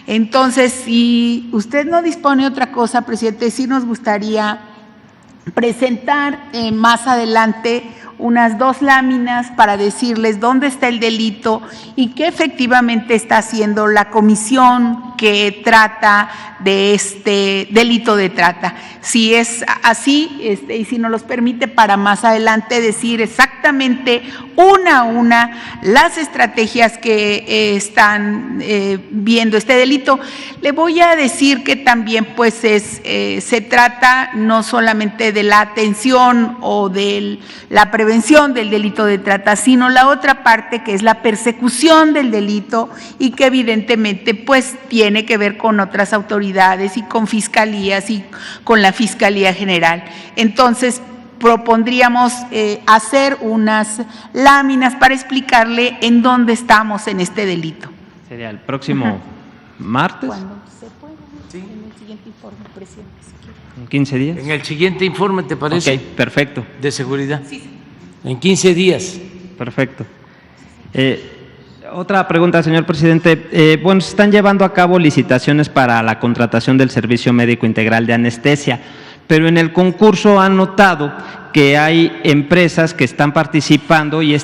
Entonces, si usted no dispone de otra cosa, presidente, sí nos gustaría presentar más adelante unas 2 láminas para decirles dónde está el delito y qué efectivamente está haciendo la comisión que trata de este delito de trata. Si es así, y si nos los permite, para más adelante decir exactamente una a una las estrategias que están viendo este delito. Le voy a decir que también pues se trata no solamente de la atención o de la prevención del delito de trata, sino la otra parte que es la persecución del delito y que evidentemente pues tiene que ver con otras autoridades y con fiscalías y con la Fiscalía General. Entonces, propondríamos hacer unas láminas para explicarle en dónde estamos en este delito. ¿Sería el próximo martes? Cuando se pueda, sí, en el siguiente informe, presidente, si quiere. ¿En 15 días? En el siguiente informe, ¿te parece? Ok, perfecto. De seguridad. Sí. En 15 días. Perfecto. Otra pregunta, señor presidente. Bueno, se están llevando a cabo licitaciones para la contratación del servicio médico integral de anestesia, pero en el concurso han notado que hay empresas que están participando y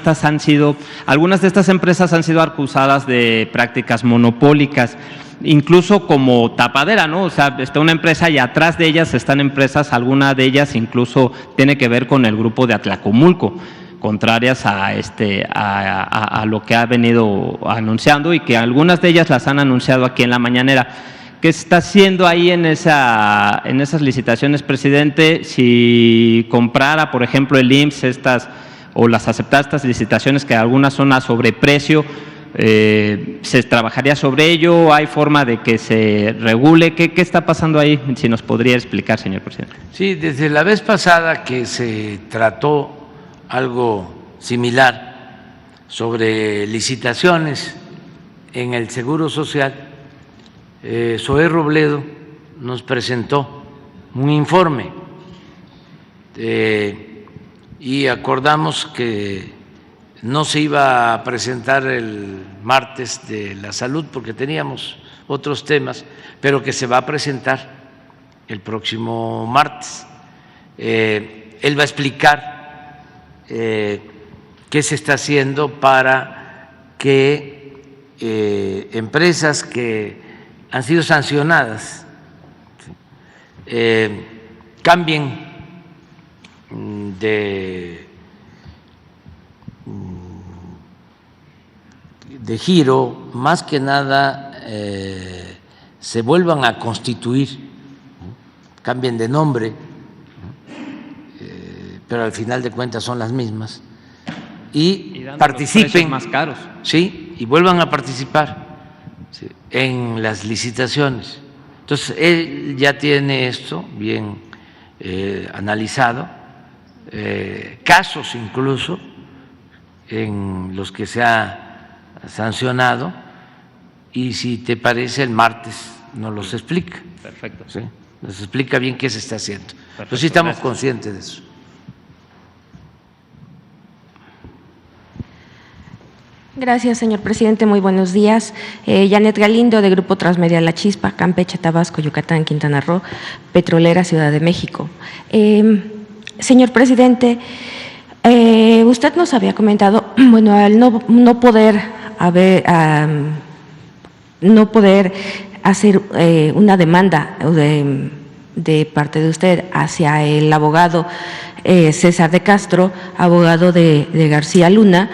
algunas de estas empresas han sido acusadas de prácticas monopólicas, incluso como tapadera, ¿no? O sea, está una empresa y atrás de ellas están empresas, alguna de ellas incluso tiene que ver con el grupo de Atlacomulco, contrarias a lo que ha venido anunciando y que algunas de ellas las han anunciado aquí en la mañanera. ¿Qué se está haciendo ahí en esas licitaciones, presidente? Si comprara, por ejemplo, el IMSS o las aceptara estas licitaciones que algunas son a sobreprecio, ¿se trabajaría sobre ello? ¿Hay forma de que se regule? ¿Qué está pasando ahí? Si nos podría explicar, señor presidente. Sí, desde la vez pasada que se trató algo similar sobre licitaciones en el Seguro Social, Zoé Robledo nos presentó un informe y acordamos que no se iba a presentar el martes de la salud porque teníamos otros temas, pero que se va a presentar el próximo martes. Él va a explicar qué se está haciendo para que empresas que han sido sancionadas cambien de giro, más que nada se vuelvan a constituir, cambien de nombre, pero al final de cuentas son las mismas, y participen más caros. Sí, y vuelvan a participar en las licitaciones. Entonces, él ya tiene esto bien analizado, casos incluso en los que se ha sancionado, y si te parece el martes nos los explica. Perfecto. ¿Sí? Nos explica bien qué se está haciendo. Perfecto. Pues sí estamos Gracias. conscientes de eso. Gracias, señor presidente. Muy buenos días. Janet Galindo, de Grupo Transmedia La Chispa, Campeche, Tabasco, Yucatán, Quintana Roo, Petrolera, Ciudad de México. Señor presidente, usted nos había comentado, bueno, al no poder hacer una demanda de parte de usted hacia el abogado César de Castro, abogado de García Luna,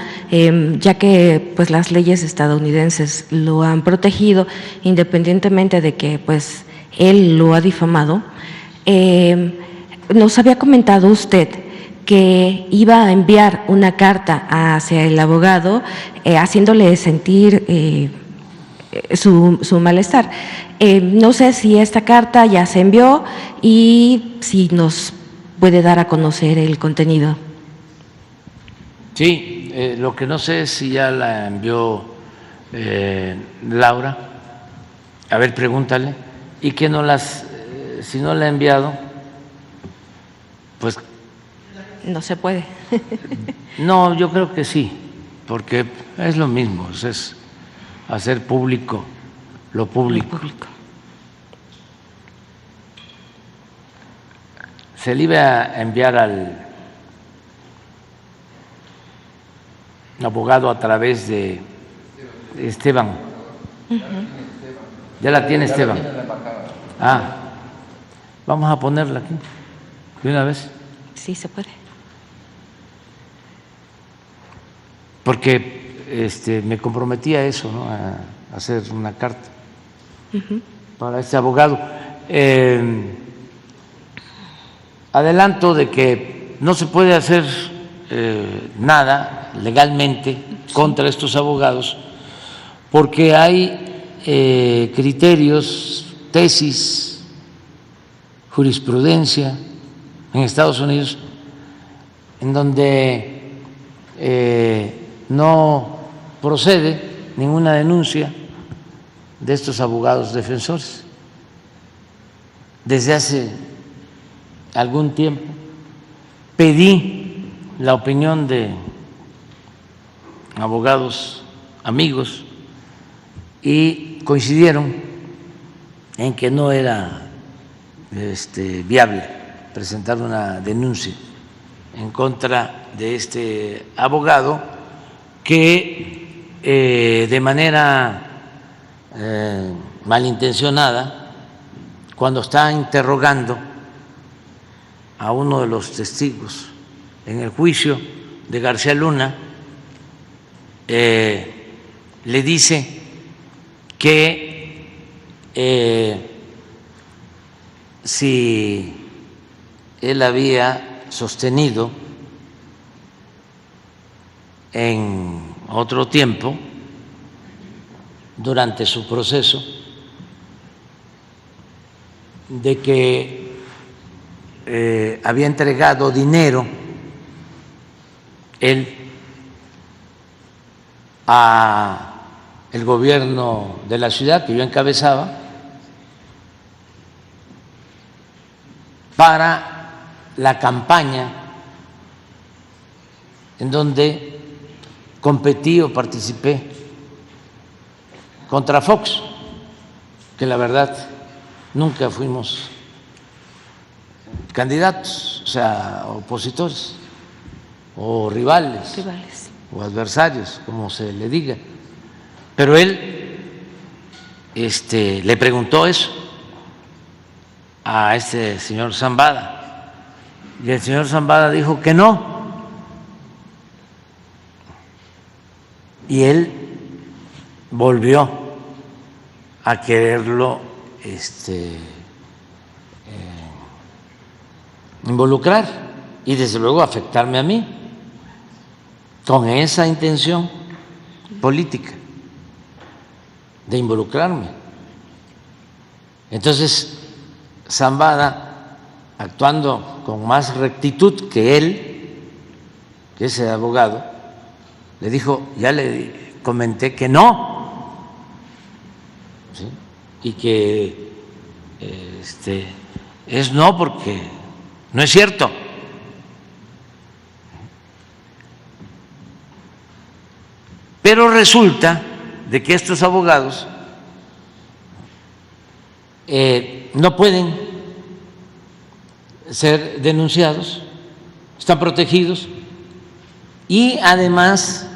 ya que pues las leyes estadounidenses lo han protegido, independientemente de que pues él lo ha difamado. Nos había comentado usted que iba a enviar una carta hacia el abogado, haciéndole sentir su malestar. No sé si esta carta ya se envió y si nos puede dar a conocer el contenido. Sí, lo que no sé es si ya la envió Laura. A ver, pregúntale. Y que no si no la ha enviado, pues No se puede. no, yo creo que sí, porque es lo mismo, es hacer público lo público. Se le iba a enviar al abogado a través de Esteban. Ya la tiene Esteban. Ah, vamos a ponerla aquí de una vez. Sí, se puede. Porque me comprometí a eso, ¿no? A hacer una carta para este abogado. Adelanto de que no se puede hacer nada legalmente contra estos abogados porque hay criterios, tesis, jurisprudencia en Estados Unidos en donde no procede ninguna denuncia de estos abogados defensores. Desde hace algún tiempo pedí la opinión de abogados amigos y coincidieron en que no era viable presentar una denuncia en contra de este abogado que de manera malintencionada, cuando está interrogando a uno de los testigos en el juicio de García Luna, le dice que si él había sostenido en otro tiempo, durante su proceso, de que había entregado dinero él a el gobierno de la ciudad que yo encabezaba para la campaña en donde competí o participé contra Fox, que la verdad nunca fuimos candidatos, o sea, opositores o rivales. O adversarios, como se le diga. Pero él le preguntó eso a este señor Zambada y el señor Zambada dijo que no, y él volvió a quererlo involucrar y desde luego afectarme a mí con esa intención política de involucrarme. Entonces, Zambada, actuando con más rectitud que él, que ese abogado, le dijo, ya le comenté que no, ¿sí? Y que es no porque no es cierto. Pero resulta de que estos abogados no pueden ser denunciados, están protegidos y además,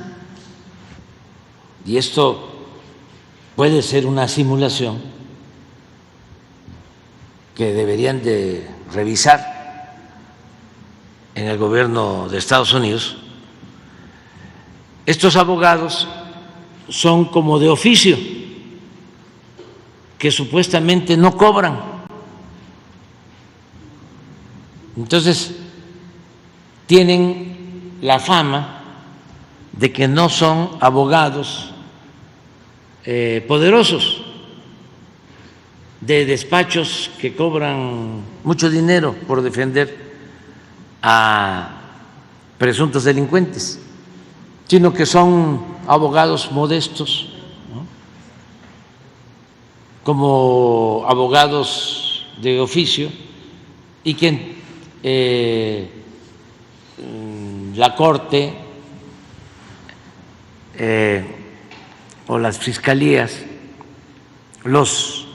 y esto puede ser una simulación que deberían de revisar en el gobierno de Estados Unidos, estos abogados son como de oficio, que supuestamente no cobran. Entonces, tienen la fama de que no son abogados poderosos, de despachos que cobran mucho dinero por defender a presuntos delincuentes, sino que son abogados modestos, ¿no? Como abogados de oficio, y que la Corte o las fiscalías los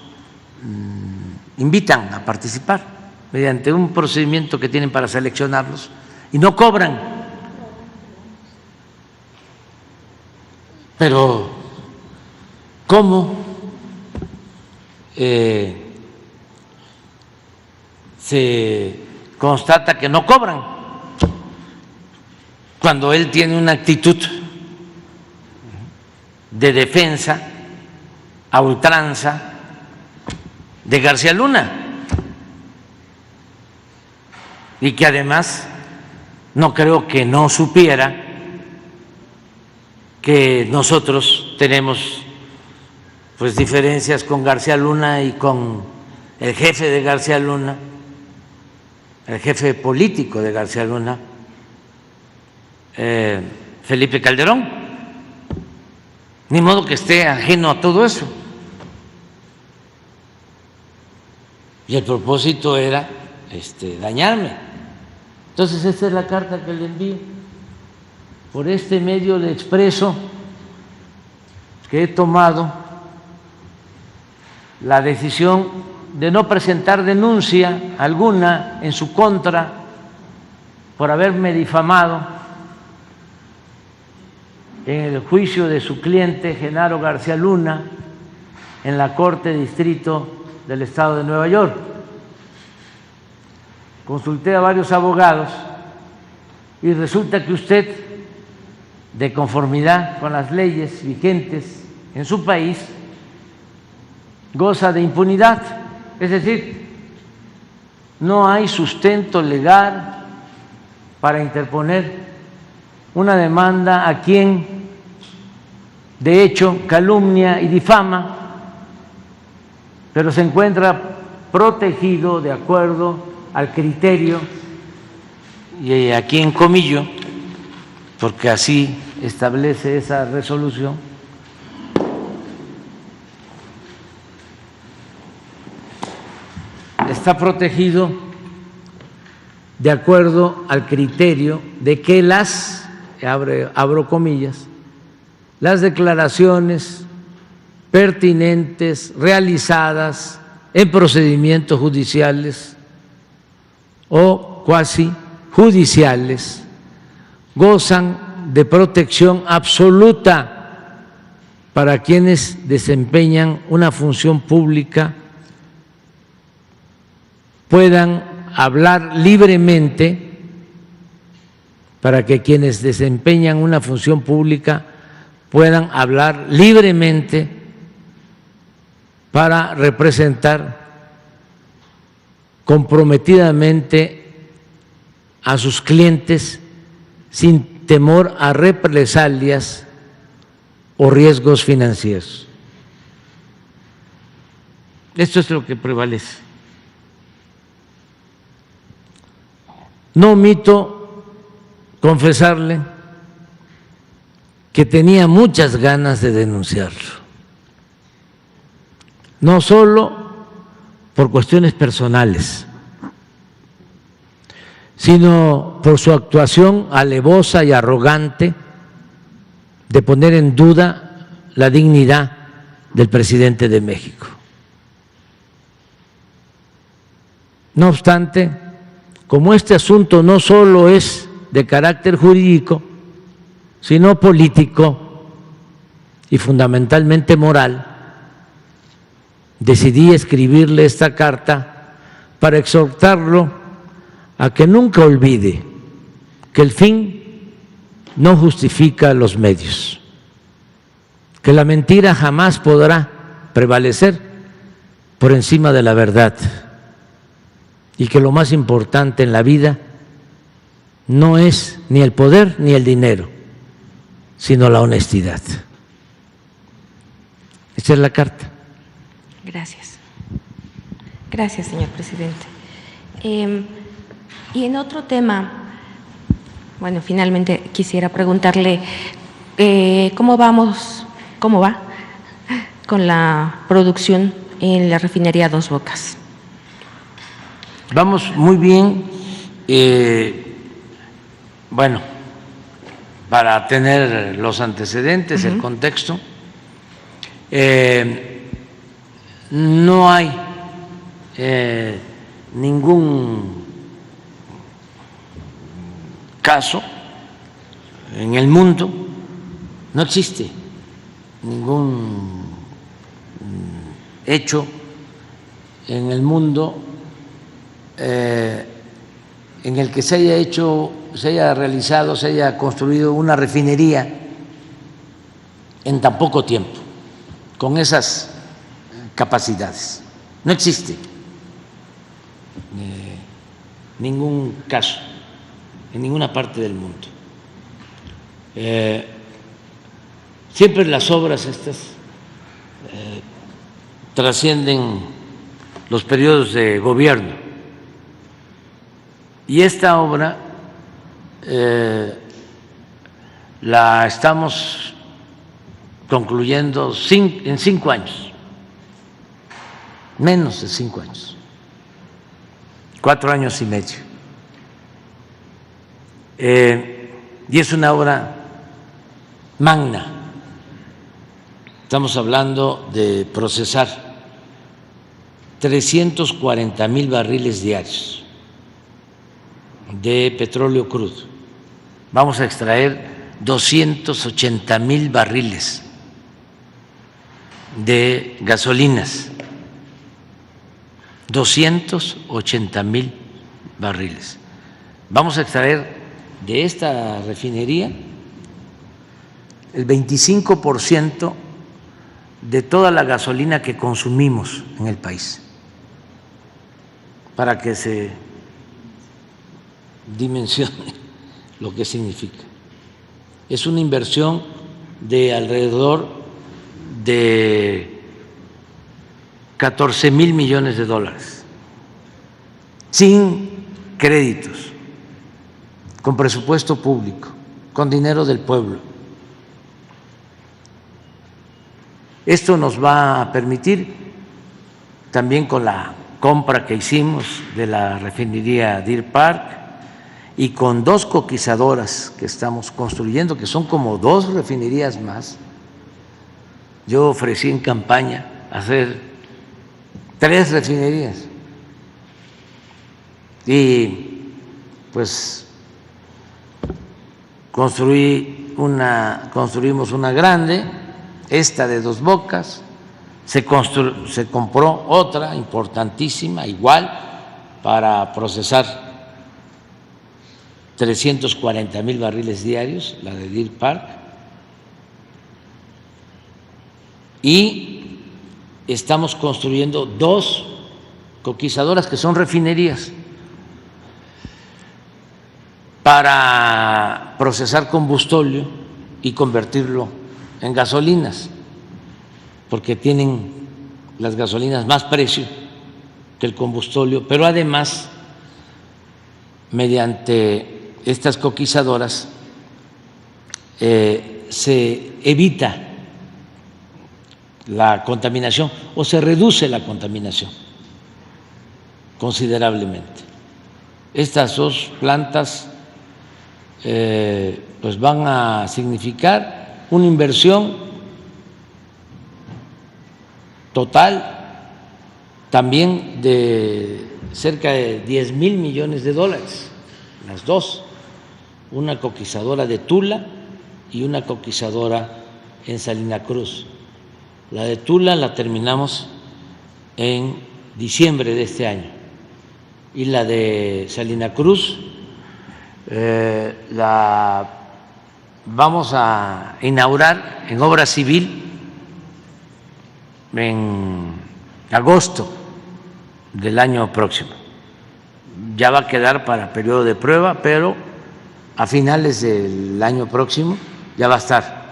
invitan a participar mediante un procedimiento que tienen para seleccionarlos y no cobran. Pero ¿cómo se constata que no cobran cuando él tiene una actitud de defensa a ultranza de García Luna y que además no creo que no supiera que nosotros tenemos pues diferencias con García Luna y con el jefe de García Luna, el jefe político de García Luna, Felipe Calderón. Ni modo que esté ajeno a todo eso. Y el propósito era dañarme. Entonces esta es la carta que le envío. Por este medio le expreso que he tomado la decisión de no presentar denuncia alguna en su contra por haberme difamado en el juicio de su cliente Genaro García Luna en la Corte de Distrito del Estado de Nueva York. Consulté a varios abogados y resulta que usted, de conformidad con las leyes vigentes en su país, goza de impunidad, es decir, no hay sustento legal para interponer una demanda a quien de hecho calumnia y difama, pero se encuentra protegido de acuerdo al criterio, y aquí en comillo, porque así establece esa resolución, está protegido de acuerdo al criterio de que las, abro comillas, las declaraciones pertinentes realizadas en procedimientos judiciales o cuasi judiciales gozan de protección absoluta para quienes desempeñan una función pública, puedan hablar libremente, para que quienes desempeñan una función pública puedan hablar libremente para representar comprometidamente a sus clientes sin temor a represalias o riesgos financieros. Esto es lo que prevalece. No omito confesarle que tenía muchas ganas de denunciarlo, no solo por cuestiones personales, sino por su actuación alevosa y arrogante de poner en duda la dignidad del presidente de México. No obstante, como este asunto no solo es de carácter jurídico, sino político y fundamentalmente moral, decidí escribirle esta carta para exhortarlo a que nunca olvide que el fin no justifica los medios, que la mentira jamás podrá prevalecer por encima de la verdad y que lo más importante en la vida no es ni el poder ni el dinero, sino la honestidad. Esta es la carta. Gracias. Gracias, señor presidente. Y en otro tema, bueno, finalmente quisiera preguntarle cómo va con la producción en la refinería Dos Bocas. Vamos muy bien. Bueno, para tener los antecedentes, el contexto, no hay ningún caso en el mundo, no existe ningún hecho en el mundo en el que se haya realizado, se haya construido una refinería en tan poco tiempo, con esas capacidades. No existe ningún caso en ninguna parte del mundo. Siempre las obras estas trascienden los periodos de gobierno, y esta obra la estamos concluyendo en 5 años, menos de 5 años, 4 años y medio. Y es una obra magna. Estamos hablando de procesar 340,000 barriles diarios de petróleo crudo. Vamos a extraer 280,000 barriles de gasolinas, 280,000 barriles. Vamos a extraer de esta refinería el 25% de toda la gasolina que consumimos en el país, para que se dimensione lo que significa. Es una inversión de alrededor de 14,000 millones de dólares, sin créditos, con presupuesto público, con dinero del pueblo. Esto nos va a permitir, también con la compra que hicimos de la refinería Deer Park y con 2 coquizadoras que estamos construyendo, que son como 2 refinerías más. Yo ofrecí en campaña hacer 3 refinerías y pues construimos una grande, esta de Dos Bocas, se compró otra importantísima, igual, para procesar 340,000 barriles diarios, la de Deer Park, y estamos construyendo 2 coquizadoras que son refinerías para procesar combustóleo y convertirlo en gasolinas, porque tienen las gasolinas más precio que el combustóleo, pero además, mediante estas coquizadoras, se evita la contaminación o se reduce la contaminación considerablemente. Estas 2 plantas pues van a significar una inversión total también de cerca de 10,000 millones de dólares, las 2, una coquizadora de Tula y una coquizadora en Salina Cruz. La de Tula la terminamos en diciembre de este año y la de Salina Cruz la vamos a inaugurar en obra civil en agosto del año próximo. Ya va a quedar para periodo de prueba, pero a finales del año próximo ya va a estar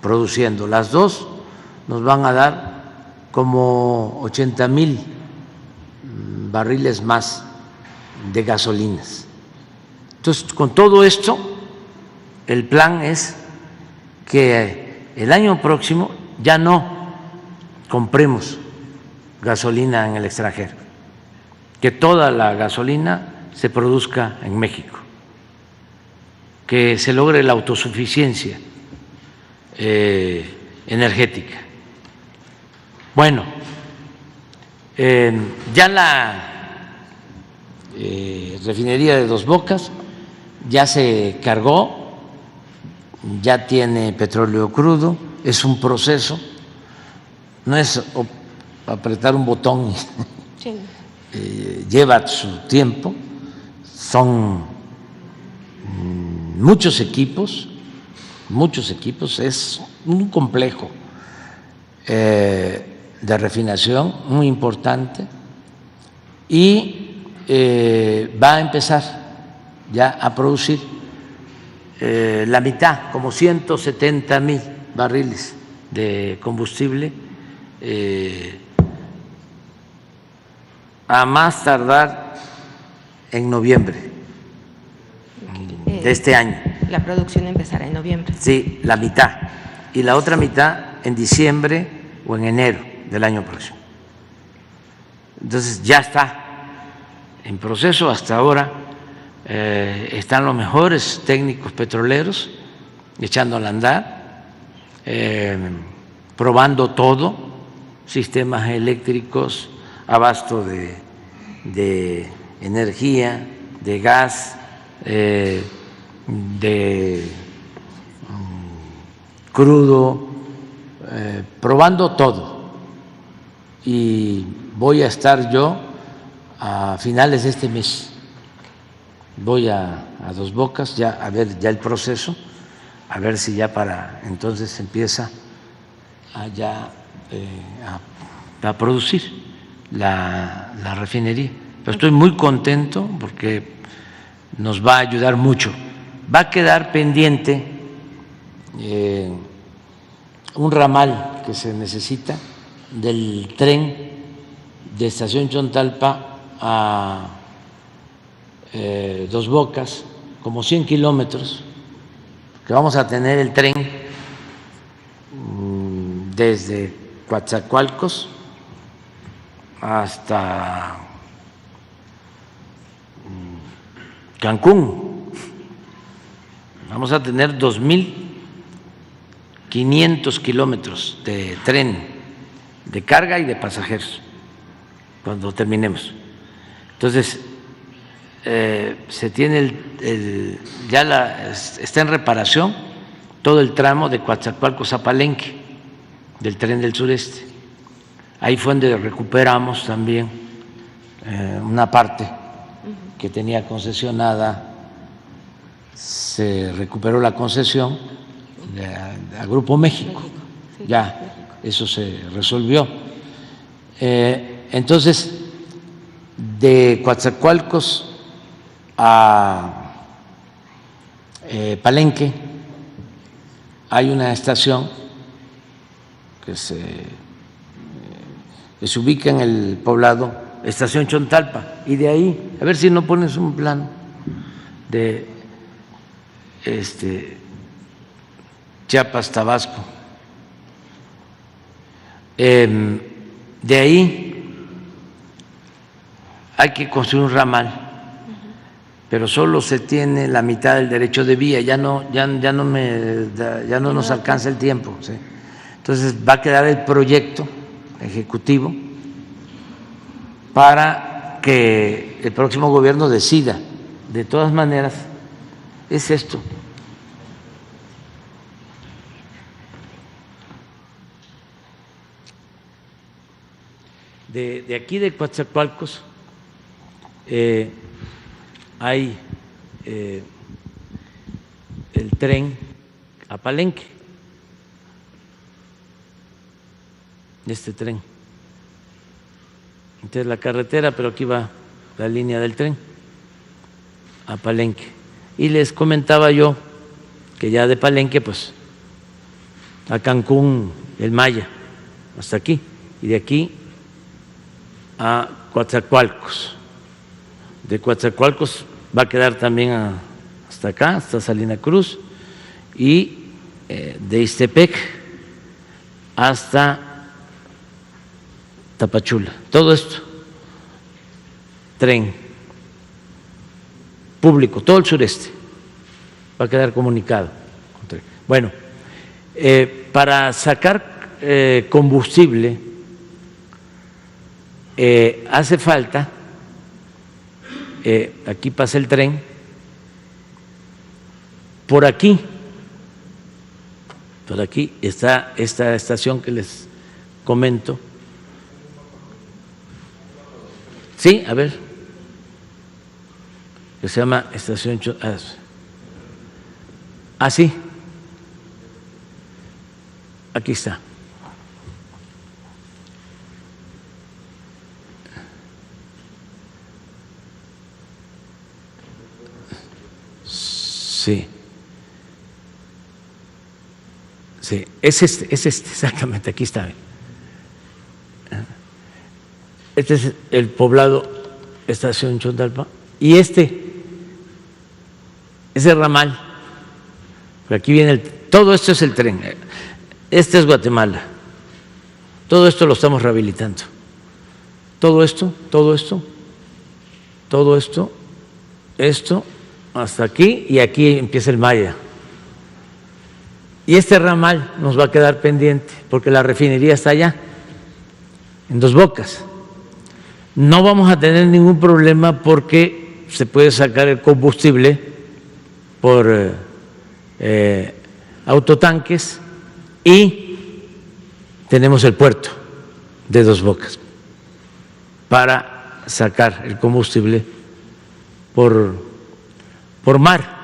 produciendo. Las 2 nos van a dar como 80,000 barriles más de gasolinas. Entonces, con todo esto, el plan es que el año próximo ya no compremos gasolina en el extranjero, que toda la gasolina se produzca en México, que se logre la autosuficiencia energética. Bueno, ya la refinería de Dos Bocas ya se cargó, ya tiene petróleo crudo, es un proceso, no es apretar un botón, sí. Lleva su tiempo, son muchos equipos, es un complejo de refinación muy importante y va a empezar ya a producir la mitad, como 170,000 barriles de combustible a más tardar en noviembre de este año. La producción empezará en noviembre. Sí, la mitad. Y la otra mitad en diciembre o en enero del año próximo. Entonces ya está en proceso. Hasta ahora están los mejores técnicos petroleros echando al andar, probando todo, sistemas eléctricos, abasto de energía, de gas, de crudo, probando todo. Y voy a estar yo a finales de este mes, voy a Dos Bocas ya a ver ya el proceso, a ver si ya para entonces empieza allá a producir la refinería. Pero estoy muy contento porque nos va a ayudar mucho. Va a quedar pendiente un ramal que se necesita del tren de Estación Chontalpa a Dos Bocas, como 100 kilómetros, que vamos a tener el tren desde Coatzacoalcos hasta Cancún. Vamos a tener 2.500 kilómetros de tren de carga y de pasajeros cuando terminemos. Entonces, se tiene está en reparación todo el tramo de Coatzacoalcos a Palenque del tren del sureste. Ahí fue donde recuperamos también una parte que tenía concesionada, se recuperó la concesión a Grupo México. Ya, eso se resolvió. Entonces, de Coatzacoalcos a Palenque hay una estación que se ubica en el poblado Estación Chontalpa, y de ahí, a ver si no pones un plano de Chiapas, Tabasco. De ahí hay que construir un ramal, pero solo se tiene la mitad del derecho de vía, ya no nos alcanza el tiempo, ¿sí? Entonces va a quedar el proyecto ejecutivo para que el próximo gobierno decida. De todas maneras, es esto. De aquí de Coatzacoalcos hay el tren a Palenque, este tren. Entonces la carretera, pero aquí va la línea del tren a Palenque. Y les comentaba yo que ya de Palenque, pues a Cancún, el Maya, hasta aquí, y de aquí a Coatzacoalcos. De Coatzacoalcos va a quedar también hasta acá, hasta Salina Cruz, y de Ixtepec hasta Tapachula. Todo esto, tren público, todo el sureste va a quedar comunicado. Bueno, para sacar combustible hace falta, aquí pasa el tren, por aquí está esta estación que les comento. Sí, a ver, que se llama Estación sí, aquí está. Sí, es este, exactamente, aquí está. Este es el poblado Estación Chontalpa, y ese ramal, aquí viene todo esto es el tren, este es Guatemala, todo esto lo estamos rehabilitando, todo esto, esto, hasta aquí, y aquí empieza el Maya. Y este ramal nos va a quedar pendiente porque la refinería está allá, en Dos Bocas. No vamos a tener ningún problema porque se puede sacar el combustible por autotanques, y tenemos el puerto de Dos Bocas para sacar el combustible por mar.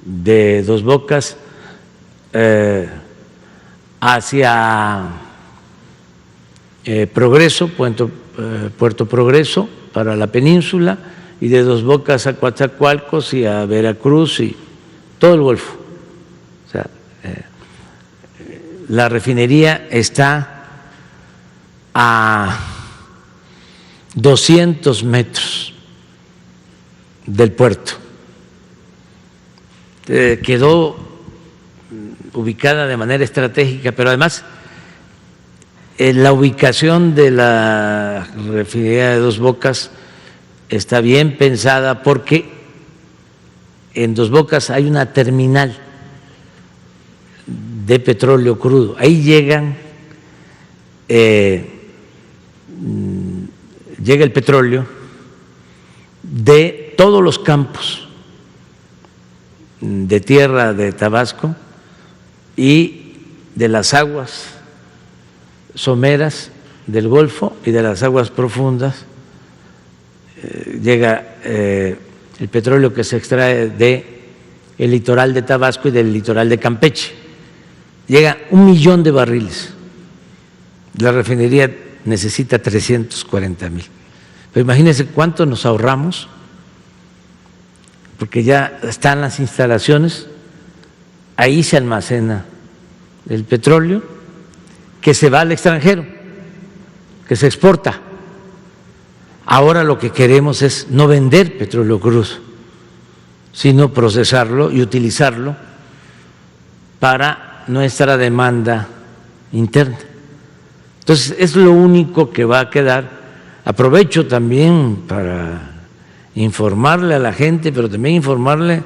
De Dos Bocas hacia Progreso, Puerto Progreso para la península, y de Dos Bocas a Coatzacoalcos y a Veracruz y todo el Golfo. O sea, la refinería está a 200 metros del puerto. Quedó ubicada de manera estratégica, pero además la ubicación de la refinería de Dos Bocas está bien pensada porque en Dos Bocas hay una terminal de petróleo crudo. Ahí llega el petróleo de todos los campos de tierra de Tabasco y de las aguas someras del Golfo y de las aguas profundas. Llega el petróleo que se extrae del litoral de Tabasco y del litoral de Campeche. Llega 1 millón de barriles. La refinería necesita 340,000. Pero imagínense cuánto nos ahorramos, porque ya están las instalaciones, ahí se almacena el petróleo que se va al extranjero, que se exporta. Ahora lo que queremos es no vender petróleo crudo, sino procesarlo y utilizarlo para nuestra demanda interna. Entonces, es lo único que va a quedar. Aprovecho también para informarle a la gente, pero también informarle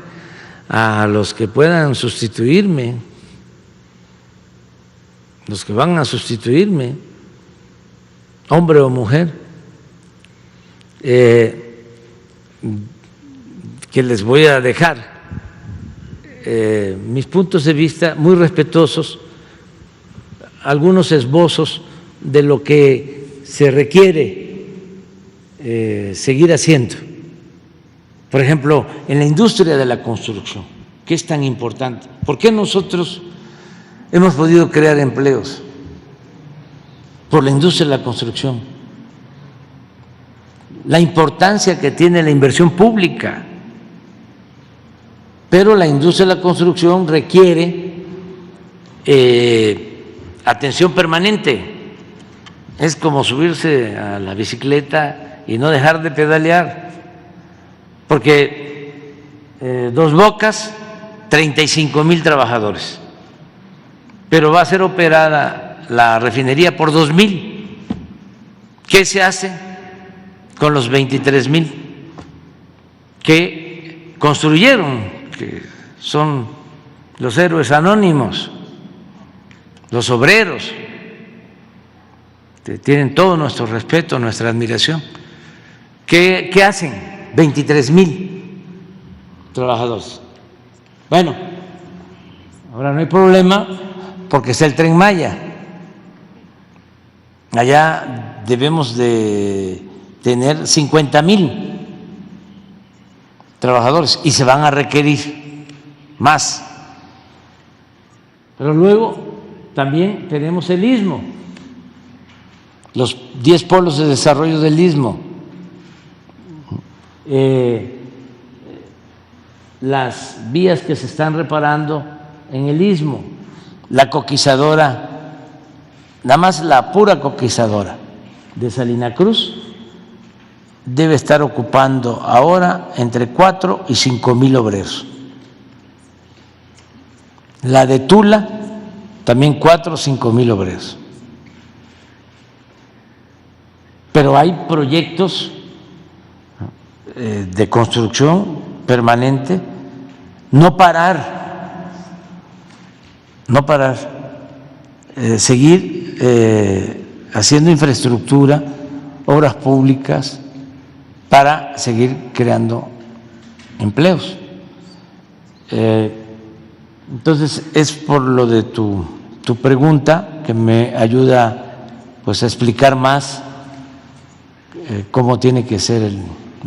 a los que puedan sustituirme, los que van a sustituirme, hombre o mujer, que les voy a dejar mis puntos de vista muy respetuosos, algunos esbozos de lo que se requiere seguir haciendo. Por ejemplo, en la industria de la construcción, que es tan importante. ¿Por qué nosotros hemos podido crear empleos? Por la industria de la construcción. La importancia que tiene la inversión pública. Pero la industria de la construcción requiere atención permanente. Es como subirse a la bicicleta y no dejar de pedalear, porque Dos Bocas, 35,000 trabajadores, pero va a ser operada la refinería por 2,000. ¿Qué se hace con los 23,000 que construyeron, que son los héroes anónimos, los obreros? Tienen todo nuestro respeto, nuestra admiración. ¿Qué hacen 23,000 trabajadores? Bueno, ahora no hay problema porque está el Tren Maya. Allá debemos de tener 50,000 trabajadores y se van a requerir más. Pero luego también tenemos el Istmo, los 10 polos de desarrollo del Istmo, las vías que se están reparando en el Istmo, la coquizadora, nada más la pura coquizadora de Salina Cruz debe estar ocupando ahora entre 4 y 5,000 obreros. La de Tula también 4 o 5,000 obreros. Pero hay proyectos de construcción permanente, no parar, seguir haciendo infraestructura, obras públicas, para seguir creando empleos. Entonces, es por lo de tu pregunta que me ayuda pues a explicar más cómo tiene que ser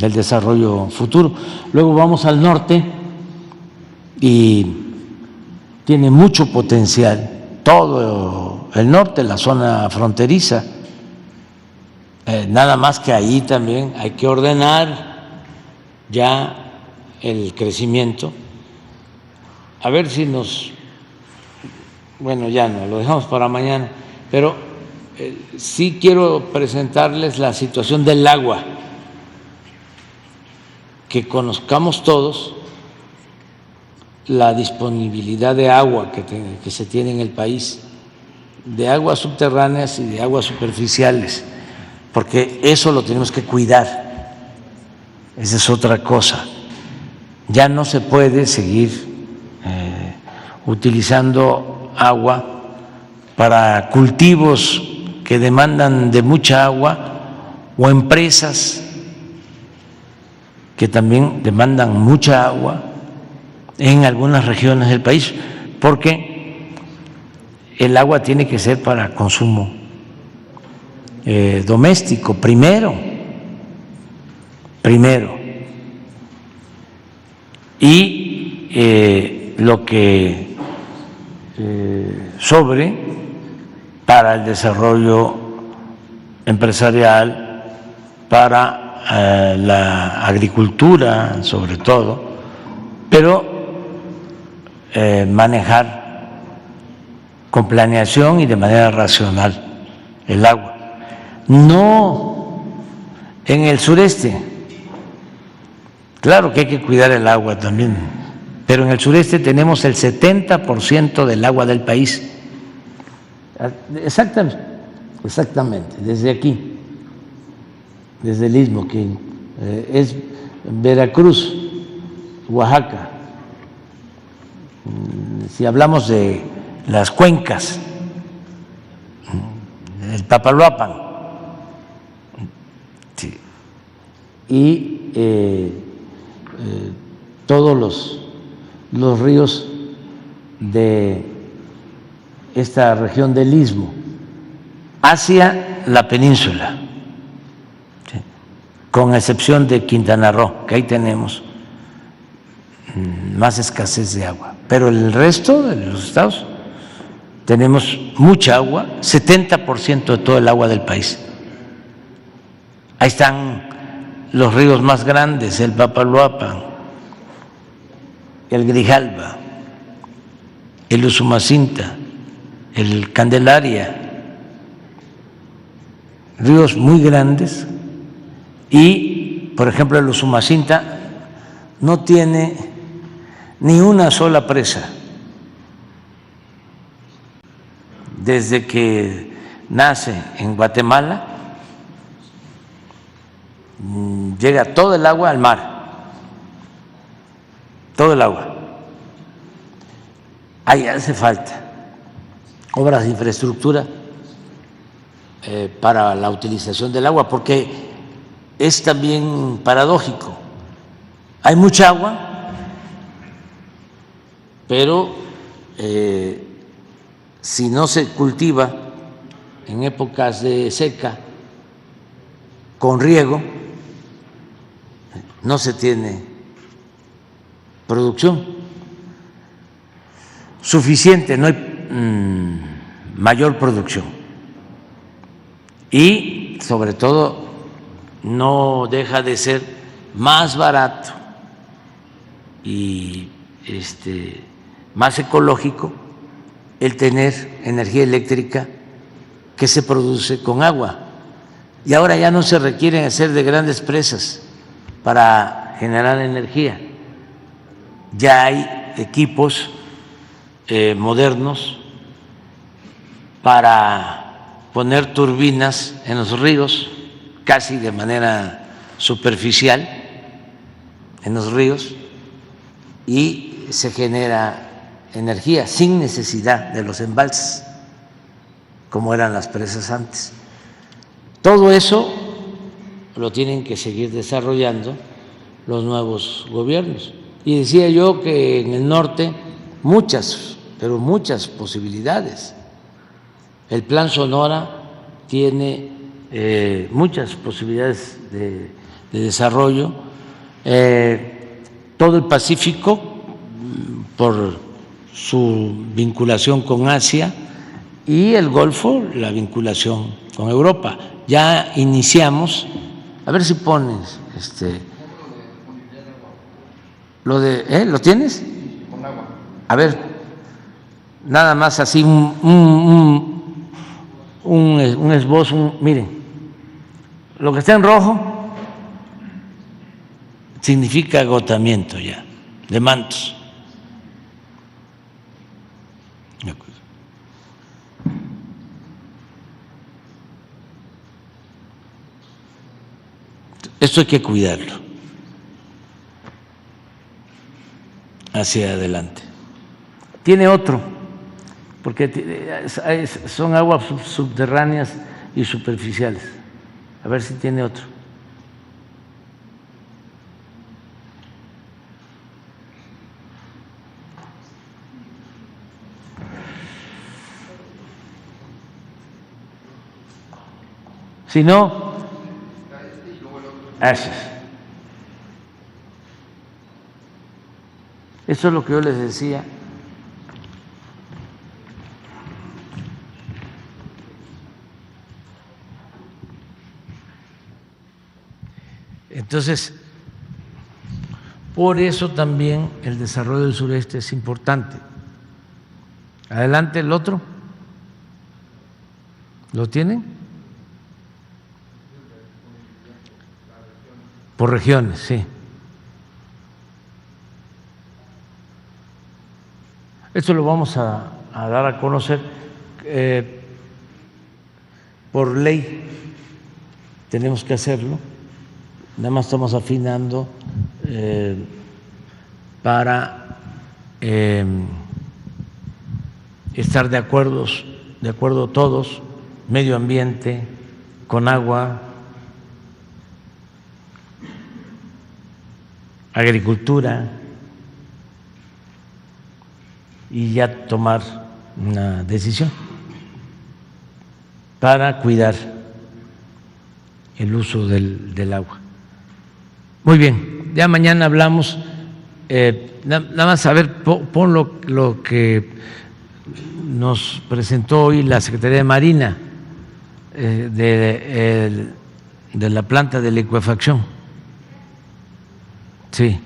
el desarrollo futuro. Luego vamos al norte y tiene mucho potencial todo el norte, la zona fronteriza. Nada más que ahí también hay que ordenar ya el crecimiento. A ver si bueno, ya no, lo dejamos para mañana, pero sí quiero presentarles la situación del agua, que conozcamos todos la disponibilidad de agua que se tiene en el país, de aguas subterráneas y de aguas superficiales, porque eso lo tenemos que cuidar. Esa es otra cosa. Ya no se puede seguir utilizando agua para cultivos que demandan de mucha agua o empresas que también demandan mucha agua en algunas regiones del país, porque el agua tiene que ser para consumo doméstico primero, y lo que sobre para el desarrollo empresarial, para la agricultura sobre todo, pero manejar con planeación y de manera racional el agua. No en el sureste, claro que hay que cuidar el agua también, pero en el sureste tenemos el 70% del agua del país. Exactamente, desde aquí, desde el Istmo, que es Veracruz, Oaxaca. Si hablamos de las cuencas, el Papaloapan, sí, y todos los ríos de esta región del Istmo hacia la península, ¿sí?, con excepción de Quintana Roo, que ahí tenemos más escasez de agua, pero el resto de los estados tenemos mucha agua, 70% de todo el agua del país. Ahí están los ríos más grandes, el Papaloapan, el Grijalba, el Usumacinta, el Candelaria, ríos muy grandes. Y, por ejemplo, el Usumacinta no tiene ni una sola presa. Desde que nace en Guatemala, llega todo el agua al mar, todo el agua. Ahí hace falta obras de infraestructura para la utilización del agua, porque es también paradójico. Hay mucha agua, pero si no se cultiva en épocas de seca con riego, no se tiene producción suficiente, no hay mayor producción. Y sobre todo no deja de ser más barato y más ecológico el tener energía eléctrica que se produce con agua. Y ahora ya no se requieren hacer de grandes presas para generar energía. Ya hay equipos modernos para poner turbinas en los ríos, casi de manera superficial, en los ríos, y se genera energía sin necesidad de los embalses, como eran las presas antes. Todo eso lo tienen que seguir desarrollando los nuevos gobiernos. Y decía yo que en el norte muchas, pero muchas posibilidades. El Plan Sonora tiene muchas posibilidades de desarrollo. Todo el Pacífico, por su vinculación con Asia, y el Golfo, la vinculación con Europa. Ya iniciamos, a ver si pones lo de, ¿lo tienes? Con agua. A ver, nada más así un esbozo, miren, lo que está en rojo significa agotamiento ya de mantos. Esto hay que cuidarlo hacia adelante. Tiene otro, porque son aguas subterráneas y superficiales. A ver si tiene otro. Si no, gracias. Eso es lo que yo les decía. Entonces, por eso también el desarrollo del sureste es importante. Adelante el otro. ¿Lo tienen? Por regiones, sí. Esto lo vamos a dar a conocer por ley, tenemos que hacerlo, nada más estamos afinando para estar de acuerdo todos, medio ambiente, con agua, agricultura, y ya tomar una decisión para cuidar el uso del agua. Muy bien, ya mañana hablamos, nada más a ver, pon lo que nos presentó hoy la Secretaría de Marina de la planta de licuefacción. Sí.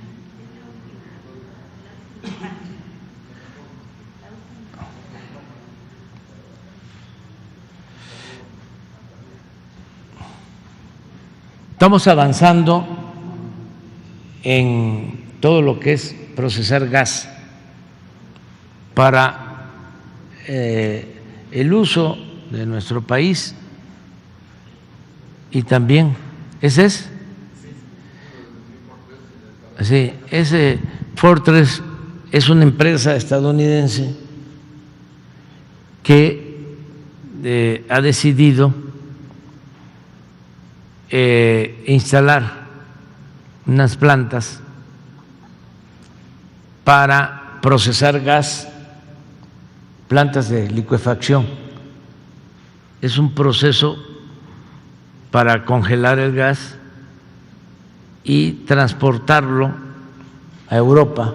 Estamos avanzando en todo lo que es procesar gas para el uso de nuestro país y también, ¿ese es? Sí, ese Fortress es una empresa estadounidense que ha decidido instalar unas plantas para procesar gas, plantas de licuefacción. Es un proceso para congelar el gas y transportarlo a Europa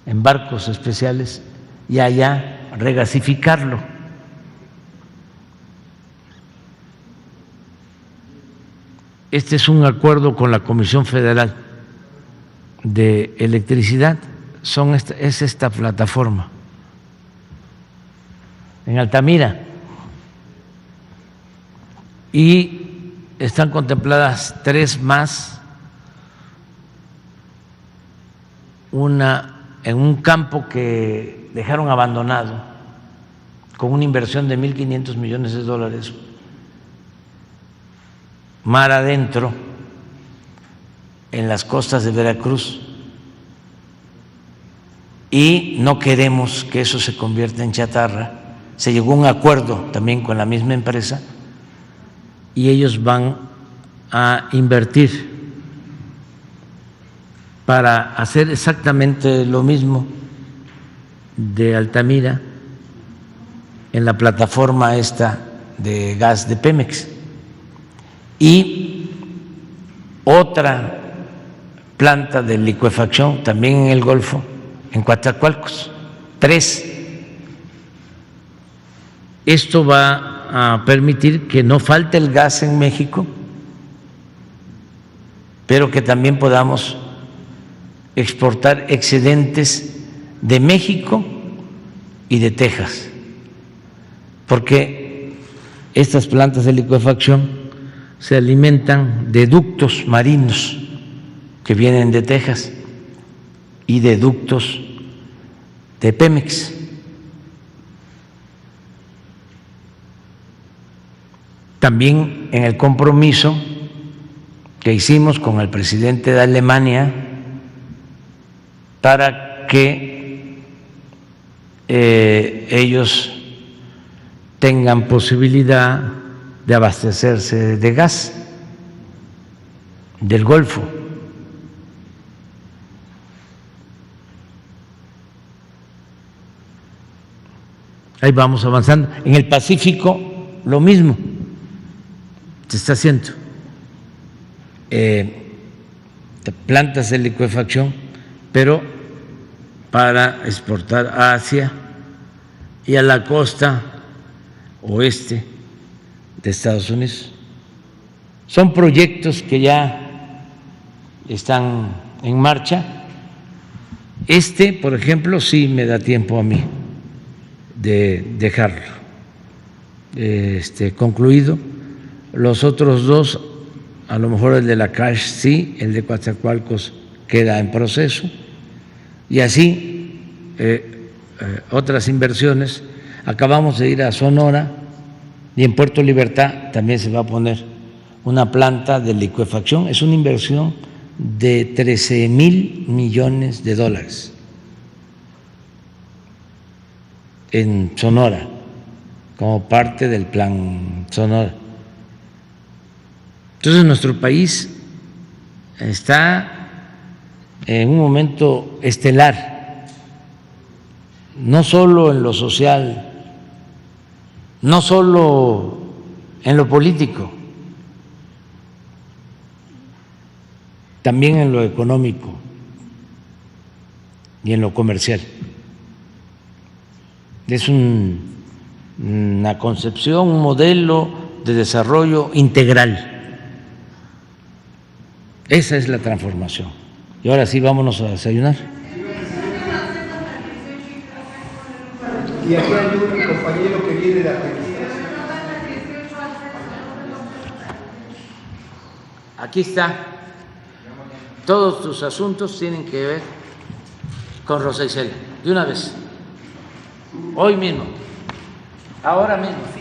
en barcos especiales y allá regasificarlo. Este es un acuerdo con la Comisión Federal de Electricidad, es esta plataforma en Altamira, y están contempladas 3 más, una en un campo que dejaron abandonado con una inversión de $1.500 millones, mar adentro, en las costas de Veracruz, y no queremos que eso se convierta en chatarra. Se llegó a un acuerdo también con la misma empresa y ellos van a invertir para hacer exactamente lo mismo de Altamira en la plataforma esta de gas de Pemex. Y otra planta de licuefacción también en el Golfo, en Coatzacoalcos, 3 esto va a permitir que no falte el gas en México, pero que también podamos exportar excedentes de México y de Texas, porque estas plantas de licuefacción se alimentan de ductos marinos que vienen de Texas y de ductos de Pemex. También en el compromiso que hicimos con el presidente de Alemania para que ellos tengan posibilidad de abastecerse de gas del Golfo. Ahí vamos avanzando. En el Pacífico lo mismo se está haciendo. Plantas de licuefacción, pero para exportar a Asia y a la costa oeste de Estados Unidos. Son proyectos que ya están en marcha. Por ejemplo, sí me da tiempo a mí de dejarlo concluido. Los otros dos, a lo mejor el de la CASH sí, el de Coatzacoalcos queda en proceso, y así otras inversiones. Acabamos de ir a Sonora y en Puerto Libertad también se va a poner una planta de licuefacción. Es una inversión de 13,000 millones de dólares en Sonora, como parte del Plan Sonora. Entonces nuestro país está en un momento estelar, no solo en lo social, no solo en lo político, también en lo económico y en lo comercial. Es una concepción, un modelo de desarrollo integral. Esa es la transformación. Y ahora sí, vámonos a desayunar. Y aquí hay un compañero que viene de Argentina. Aquí está. Todos tus asuntos tienen que ver con Rosa Isela. De una vez. Hoy mismo. Ahora mismo.